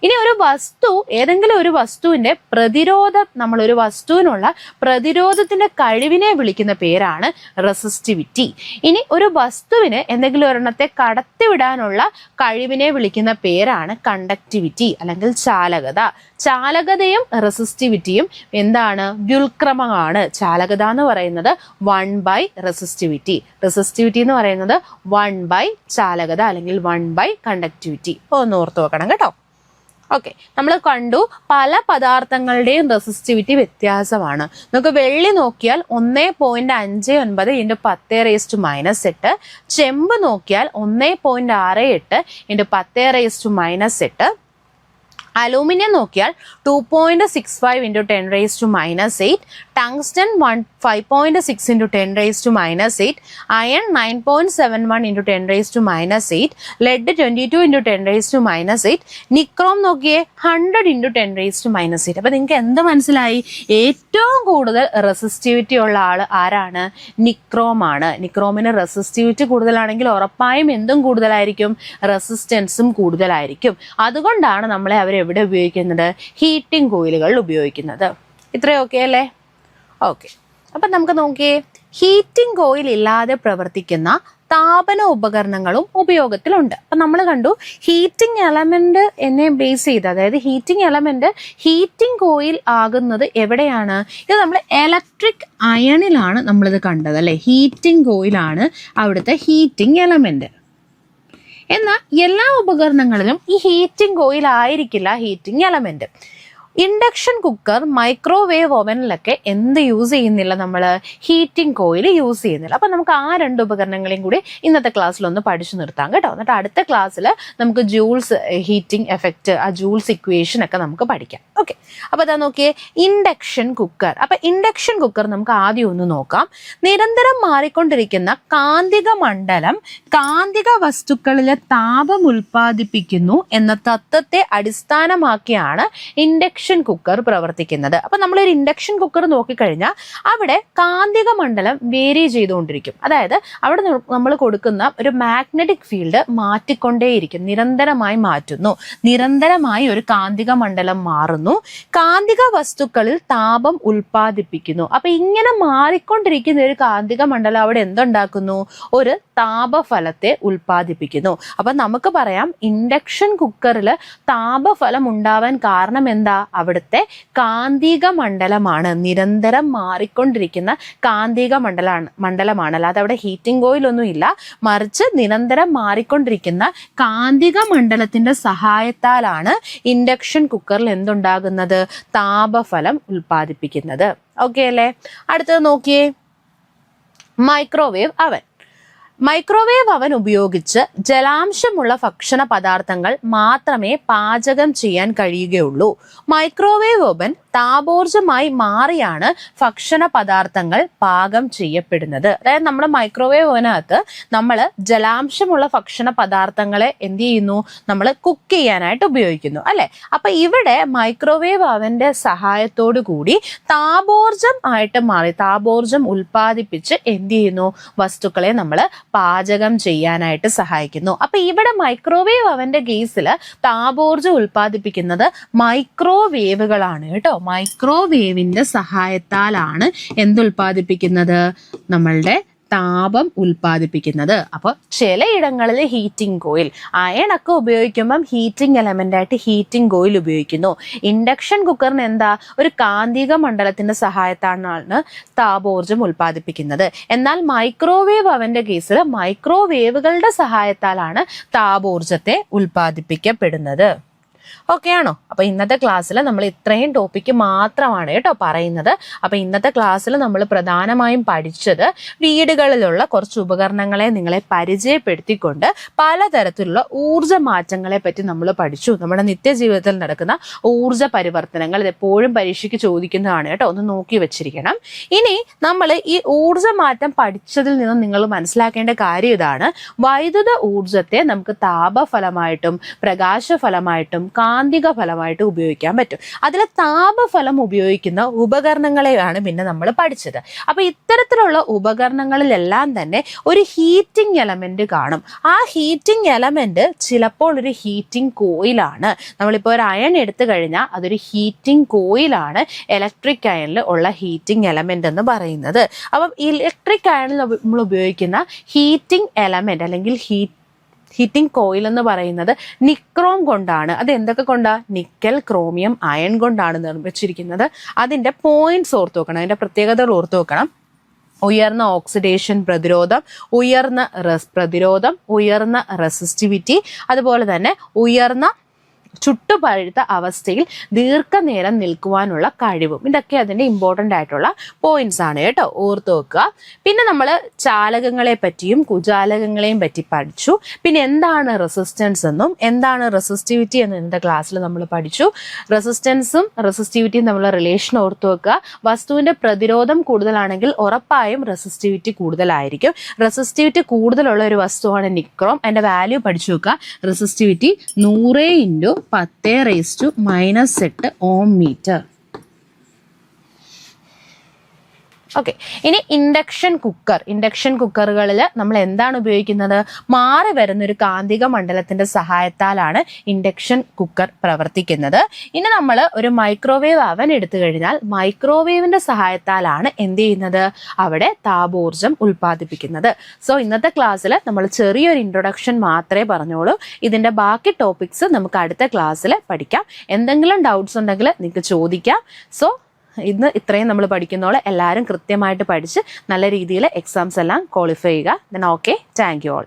ഇനി ഒരു വസ്തു, ഏതെങ്കിലും ഒരു വസ്തുവിന്റെ പ്രതിരോധം, നമ്മൾ ഒരു വസ്തുവിനുള്ള പ്രതിരോധത്തിന്റെ കഴിവിനെ വിളിക്കുന്ന പേരാണ് റെസിസ്റ്റിവിറ്റി. ഇനി ഒരു വസ്തുവിന് എന്തെങ്കിലും ഒരെണ്ണത്തെ കടത്തിവിടാനുള്ള കഴിവിനെ വിളിക്കുന്ന പേരാണ് കണ്ടക്ടിവിറ്റി അല്ലെങ്കിൽ ചാലകത. ചാലകതയും റെസിസ്റ്റിവിറ്റിയും എന്താണ്, വ്യുൽക്രമമാണ്. ചാലകത എന്ന് പറയുന്നത് 1 റെസിസ്റ്റിവിറ്റി, റെസിസ്റ്റിവിറ്റി എന്ന് പറയുന്നത് 1 ചാലകത അല്ലെങ്കിൽ 1 കണ്ടക്ടിവിറ്റി. ഒന്ന് ഓർത്ത് വെക്കണം കേട്ടോ. ഓക്കെ, നമ്മൾ കണ്ടു പല പദാർത്ഥങ്ങളുടെയും റെസിസ്റ്റിവിറ്റി വ്യത്യാസമാണ്. നമുക്ക് വെള്ളി നോക്കിയാൽ 1.59 × 10⁻⁻8, ചെമ്പ് നോക്കിയാൽ 1.68 × 10⁻⁻8, അലൂമിനിയം നോക്കിയാൽ 2.65 × 10⁻⁸, ടങ്സ്റ്റൺ 5.6 × 10⁻⁸, അയൺ 9.71 × 10⁻⁸, ലെഡ് 22 × 10⁻⁸, നിക്രോം നോക്കിയേ 100 × 10⁻⁸. അപ്പൊ നിങ്ങൾക്ക് എന്ത് മനസ്സിലായി? ഏറ്റവും കൂടുതൽ റെസിസ്റ്റിവിറ്റി ഉള്ള ആള് ആരാണ്? നിക്രോം ആണ്. നിക്രോമിന് റെസിസ്റ്റിവിറ്റി കൂടുതലാണെങ്കിൽ ഉറപ്പായും എന്തും കൂടുതലായിരിക്കും, റെസിസ്റ്റൻസും കൂടുതലായിരിക്കും. അതുകൊണ്ടാണ് നമ്മളെ അവർ എവിടെ ഉപയോഗിക്കുന്നത്? ഹീറ്റിംഗ് കോയിലുകളിൽ ഉപയോഗിക്കുന്നത്. ഇത്രയും ഓക്കെ അല്ലേ? ഓക്കെ, അപ്പം നമുക്ക് നോക്കിയേ, ഹീറ്റിംഗ് കോയിൽ ഇല്ലാതെ പ്രവർത്തിക്കുന്ന താപന ഉപകരണങ്ങളും ഉപയോഗത്തിലുണ്ട്. അപ്പം നമ്മൾ കണ്ടു ഹീറ്റിംഗ് എലമെന്റ് എന്നെ ബേസ് ചെയ്ത്, അതായത് ഹീറ്റിംഗ് എലമെന്റ് ഹീറ്റിംഗ് കോയിൽ ആകുന്നത് എവിടെയാണ്? ഇത് നമ്മൾ ഇലക്ട്രിക് അയണിലാണ് നമ്മളിത് കണ്ടത് അല്ലേ? ഹീറ്റിംഗ് കോയിലാണ് അവിടുത്തെ ഹീറ്റിംഗ് എലമെന്റ്. എന്നാൽ എല്ലാ ഉപകരണങ്ങളിലും ഈ ഹീറ്റിംഗ് കോയിൽ ആയിരിക്കില്ല heating element. Induction cooker, microwave ഓവനിലൊക്കെ എന്ത് യൂസ് ചെയ്യുന്നില്ല, നമ്മൾ ഹീറ്റിംഗ് കോയിൽ യൂസ് ചെയ്യുന്നില്ല. അപ്പം നമുക്ക് ആ രണ്ട് ഉപകരണങ്ങളെയും കൂടി ഇന്നത്തെ ക്ലാസ്സിൽ ഒന്ന് പഠിച്ചു നിർത്താം കേട്ടോ. എന്നിട്ട് അടുത്ത ക്ലാസ്സിൽ നമുക്ക് ജൂൾസ് ഹീറ്റിംഗ് എഫക്റ്റ്, ആ ജൂൾസ് ഇക്വേഷൻ ഒക്കെ നമുക്ക് പഠിക്കാം. ഓക്കെ, അപ്പോൾ അതാ നോക്കിയേ ഇൻഡക്ഷൻ കുക്കർ. അപ്പം ഇൻഡക്ഷൻ കുക്കർ നമുക്ക് ആദ്യം ഒന്ന് നോക്കാം. നിരന്തരം മാറിക്കൊണ്ടിരിക്കുന്ന കാന്തിക മണ്ഡലം കാന്തിക വസ്തുക്കളിലെ താപം ഉൽപ്പാദിപ്പിക്കുന്നു എന്ന തത്വത്തെ അടിസ്ഥാനമാക്കിയാണ് ഇൻഡക്ഷൻ കുക്കർ പ്രവർത്തിക്കുന്നത്. അപ്പൊ നമ്മളൊരു ഇൻഡക്ഷൻ കുക്കർ നോക്കിക്കഴിഞ്ഞാൽ അവിടെ കാന്തിക മണ്ഡലം വേരി ചെയ്തുകൊണ്ടിരിക്കും. അതായത് അവിടെ നമ്മൾ കൊടുക്കുന്ന ഒരു മാഗ്നറ്റിക് ഫീൽഡ് മാറ്റിക്കൊണ്ടേയിരിക്കും, നിരന്തരമായി മാറ്റുന്നു. നിരന്തരമായി ഒരു കാന്തിക മണ്ഡലം മാറുന്നു, കാന്തിക വസ്തുക്കളിൽ താപം ഉൽപ്പാദിപ്പിക്കുന്നു. അപ്പൊ ഇങ്ങനെ മാറിക്കൊണ്ടിരിക്കുന്ന ഒരു കാന്തിക മണ്ഡലം അവിടെ എന്തുണ്ടാക്കുന്നു? ഒരു താപഫലത്തെ ഉൽപ്പാദിപ്പിക്കുന്നു. അപ്പൊ നമുക്ക് പറയാം ഇൻഡക്ഷൻ കുക്കറിൽ താപഫലം ഉണ്ടാവാൻ കാരണം എന്താ? അവിടുത്തെ കാന്തിക മണ്ഡലമാണ്, നിരന്തരം മാറിക്കൊണ്ടിരിക്കുന്ന കാന്തിക മണ്ഡലമാണ്. അല്ലാതെ അവിടെ ഹീറ്റിംഗ് ഓയിൽ ഒന്നും ഇല്ല, മറിച്ച് നിരന്തരം മാറിക്കൊണ്ടിരിക്കുന്ന കാന്തിക മണ്ഡലത്തിന്റെ സഹായത്താലാണ് ഇൻഡക്ഷൻ കുക്കറിൽ എന്തുണ്ടാകുന്നത്? താപഫലം ഉൽപ്പാദിപ്പിക്കുന്നത്. ഓക്കെ അല്ലേ? അടുത്തത് നോക്കിയേ, മൈക്രോവേവ് അവൻ. മൈക്രോവേവ് അവൻ ഉപയോഗിച്ച് ജലാംശമുള്ള ഭക്ഷണ പദാർത്ഥങ്ങൾ മാത്രമേ പാചകം ചെയ്യാൻ കഴിയുകയുള്ളൂ. മൈക്രോവേവ് ഓവൻ താപോർജ്ജമായി മാറിയാണ് ഭക്ഷണ പദാർത്ഥങ്ങൾ പാകം ചെയ്യപ്പെടുന്നത്. അതായത് നമ്മുടെ മൈക്രോവേവ് ഓവനകത്ത് നമ്മൾ ജലാംശമുള്ള ഭക്ഷണ പദാർത്ഥങ്ങളെ എന്ത് ചെയ്യുന്നു? നമ്മൾ കുക്ക് ചെയ്യാനായിട്ട് ഉപയോഗിക്കുന്നു അല്ലെ. അപ്പൊ ഇവിടെ മൈക്രോവേവ് അവന്റെ സഹായത്തോടു കൂടി താപോർജ്ജം ആയിട്ട് മാറി, താപോർജ്ജം ഉൽപ്പാദിപ്പിച്ച് എന്ത് ചെയ്യുന്നു? വസ്തുക്കളെ നമ്മൾ പാചകം ചെയ്യാനായിട്ട് സഹായിക്കുന്നു. അപ്പൊ ഇവിടെ മൈക്രോവേവ് അവന്റെ കേസിൽ താപോർജ്ജം ഉൽപ്പാദിപ്പിക്കുന്നത് മൈക്രോവേവുകളാണ് കേട്ടോ. മൈക്രോവേവിന്റെ സഹായത്താലാണ് എന്തുൽപ്പാദിപ്പിക്കുന്നത്? നമ്മളുടെ താപം ഉൽപ്പാദിപ്പിക്കുന്നത്. അപ്പോൾ ചിലയിടങ്ങളിൽ ഹീറ്റിംഗ് കോയിൽ, അയണൊക്കെ ഉപയോഗിക്കുമ്പം ഹീറ്റിംഗ് എലമെന്റ് ആയിട്ട് ഹീറ്റിംഗ് കോയിൽ ഉപയോഗിക്കുന്നു. ഇൻഡക്ഷൻ കുക്കറിന് എന്താ? ഒരു കാന്തിക മണ്ഡലത്തിന്റെ സഹായത്താലാണ് താപോർജ്ജം ഉൽപ്പാദിപ്പിക്കുന്നത്. എന്നാൽ മൈക്രോവേവ് അവന്റെ കേസിൽ മൈക്രോവേവുകളുടെ സഹായത്താലാണ് താപോർജ്ജത്തെ ഉൽപ്പാദിപ്പിക്കപ്പെടുന്നത്. ഓക്കെ ആണോ? അപ്പൊ ഇന്നത്തെ ക്ലാസ്സിൽ നമ്മൾ ഇത്രയും ടോപ്പിക്ക് മാത്രമാണ് കേട്ടോ പറയുന്നത്. അപ്പൊ ഇന്നത്തെ ക്ലാസ്സിൽ നമ്മൾ പ്രധാനമായും പഠിച്ചത് വീടുകളിലുള്ള കുറച്ച് ഉപകരണങ്ങളെ നിങ്ങളെ പരിചയപ്പെടുത്തിക്കൊണ്ട് പലതരത്തിലുള്ള ഊർജ മാറ്റങ്ങളെ പറ്റി നമ്മൾ പഠിച്ചു. നമ്മുടെ നിത്യജീവിതത്തിൽ നടക്കുന്ന ഊർജ പരിവർത്തനങ്ങൾ ഇത് എപ്പോഴും പരീക്ഷയ്ക്ക് ചോദിക്കുന്നതാണ് കേട്ടോ, ഒന്ന് നോക്കി വെച്ചിരിക്കണം. ഇനി നമ്മൾ ഈ ഊർജ മാറ്റം പഠിച്ചതിൽ നിന്നും നിങ്ങൾ മനസ്സിലാക്കേണ്ട കാര്യം ഇതാണ്: വൈദ്യുത ഊർജത്തെ നമുക്ക് താപഫലമായിട്ടും പ്രകാശഫലമായിട്ടും കാന്തിക ഫലമായിട്ട് ഉപയോഗിക്കാൻ പറ്റും. അതിൽ താപഫലം ഉപയോഗിക്കുന്ന ഉപകരണങ്ങളെയാണ് പിന്നെ നമ്മൾ പഠിച്ചത്. അപ്പൊ ഇത്തരത്തിലുള്ള ഉപകരണങ്ങളിലെല്ലാം തന്നെ ഒരു ഹീറ്റിംഗ് എലമെന്റ് കാണും. ആ ഹീറ്റിംഗ് എലമെന്റ് ചിലപ്പോൾ ഒരു ഹീറ്റിംഗ് കോയിലാണ്. നമ്മളിപ്പോൾ ഒരു അയൺ എടുത്തു കഴിഞ്ഞാൽ അതൊരു ഹീറ്റിംഗ് കോയിലാണ് ഇലക്ട്രിക് അയണിൽ ഉള്ള ഹീറ്റിംഗ് എലമെന്റ് എന്ന് പറയുന്നത്. അപ്പം ഇലക്ട്രിക് അയണിൽ നമ്മൾ ഉപയോഗിക്കുന്ന ഹീറ്റിംഗ് എലമെന്റ് അല്ലെങ്കിൽ ഹീറ്റിംഗ് കോയിൽ എന്ന് പറയുന്നത് നിക്രോം കൊണ്ടാണ്. അത് എന്തൊക്കെ കൊണ്ടാ? നിക്കൽ, ക്രോമിയം, അയൺ കൊണ്ടാണ് നിർമ്മിച്ചിരിക്കുന്നത്. അതിന്റെ പോയിന്റ്സ് ഓർത്ത് വെക്കണം, അതിന്റെ പ്രത്യേകതകൾ ഓർത്ത് വെക്കണം. ഉയർന്ന ഓക്സിഡേഷൻ പ്രതിരോധം, ഉയർന്ന പ്രതിരോധം, ഉയർന്ന റെസിസ്റ്റിവിറ്റി, അതുപോലെ തന്നെ ഉയർന്ന ചുട്ടുപഴുത്ത അവസ്ഥയിൽ ദീർഘനേരം നിൽക്കുവാനുള്ള കഴിവും. ഇതൊക്കെ അതിൻ്റെ ഇമ്പോർട്ടൻ്റ് ആയിട്ടുള്ള പോയിന്റ്സ് ആണ് കേട്ടോ, ഓർത്ത് വെക്കുക. പിന്നെ നമ്മൾ ചാലകങ്ങളെ പറ്റിയും കുചാലകങ്ങളെയും പറ്റി പഠിച്ചു. പിന്നെ എന്താണ് റെസിസ്റ്റൻസ് എന്നും എന്താണ് റെസിസ്റ്റിവിറ്റി എന്നും ഇന്നത്തെ ക്ലാസ്സിൽ നമ്മൾ പഠിച്ചു. റെസിസ്റ്റൻസും റെസിസ്റ്റിവിറ്റിയും തമ്മിലുള്ള റിലേഷൻ ഓർത്ത് വെക്കുക. വസ്തുവിൻ്റെ പ്രതിരോധം കൂടുതലാണെങ്കിൽ ഉറപ്പായും റെസിസ്റ്റിവിറ്റി കൂടുതലായിരിക്കും. റെസിസ്റ്റിവിറ്റി കൂടുതലുള്ള ഒരു വസ്തുവാണ് നിക്രോം. അതിൻ്റെ വാല്യൂ പഠിച്ചു വെക്കുക. റെസിസ്റ്റിവിറ്റി 100 × 10⁻⁻8 ഓം മീറ്റർ. ഓക്കെ, ഇനി ഇൻഡക്ഷൻ കുക്കറുകളിൽ നമ്മൾ എന്താണ് ഉപയോഗിക്കുന്നത്? മാറി വരുന്നൊരു കാന്തിക മണ്ഡലത്തിന്റെ സഹായത്താലാണ് ഇൻഡക്ഷൻ കുക്കർ പ്രവർത്തിക്കുന്നത്. ഇനി നമ്മൾ ഒരു മൈക്രോവേവ് അവൻ എടുത്തു കഴിഞ്ഞാൽ മൈക്രോവേവിന്റെ സഹായത്താലാണ് എന്ത് ചെയ്യുന്നത്? അവിടെ താപോർജ്ജം ഉൽപ്പാദിപ്പിക്കുന്നത്. സോ ഇന്നത്തെ ക്ലാസ്സിൽ നമ്മൾ ചെറിയൊരു ഇൻട്രൊഡക്ഷൻ മാത്രമേ പറഞ്ഞോളൂ. ഇതിന്റെ ബാക്കി ടോപ്പിക്സ് നമുക്ക് അടുത്ത ക്ലാസ്സിൽ പഠിക്കാം. എന്തെങ്കിലും ഡൗട്ട്സ് ഉണ്ടെങ്കിൽ നിങ്ങൾക്ക് ചോദിക്കാം. സോ ഇന്ന് ഇത്രയും നമ്മൾ പഠിക്കുന്നോളെ എല്ലാവരും കൃത്യമായിട്ട് പഠിച്ച് നല്ല രീതിയിൽ എക്സാംസ് എല്ലാം ക്വാളിഫൈ ചെയ്യുക. Then okay, thank you all.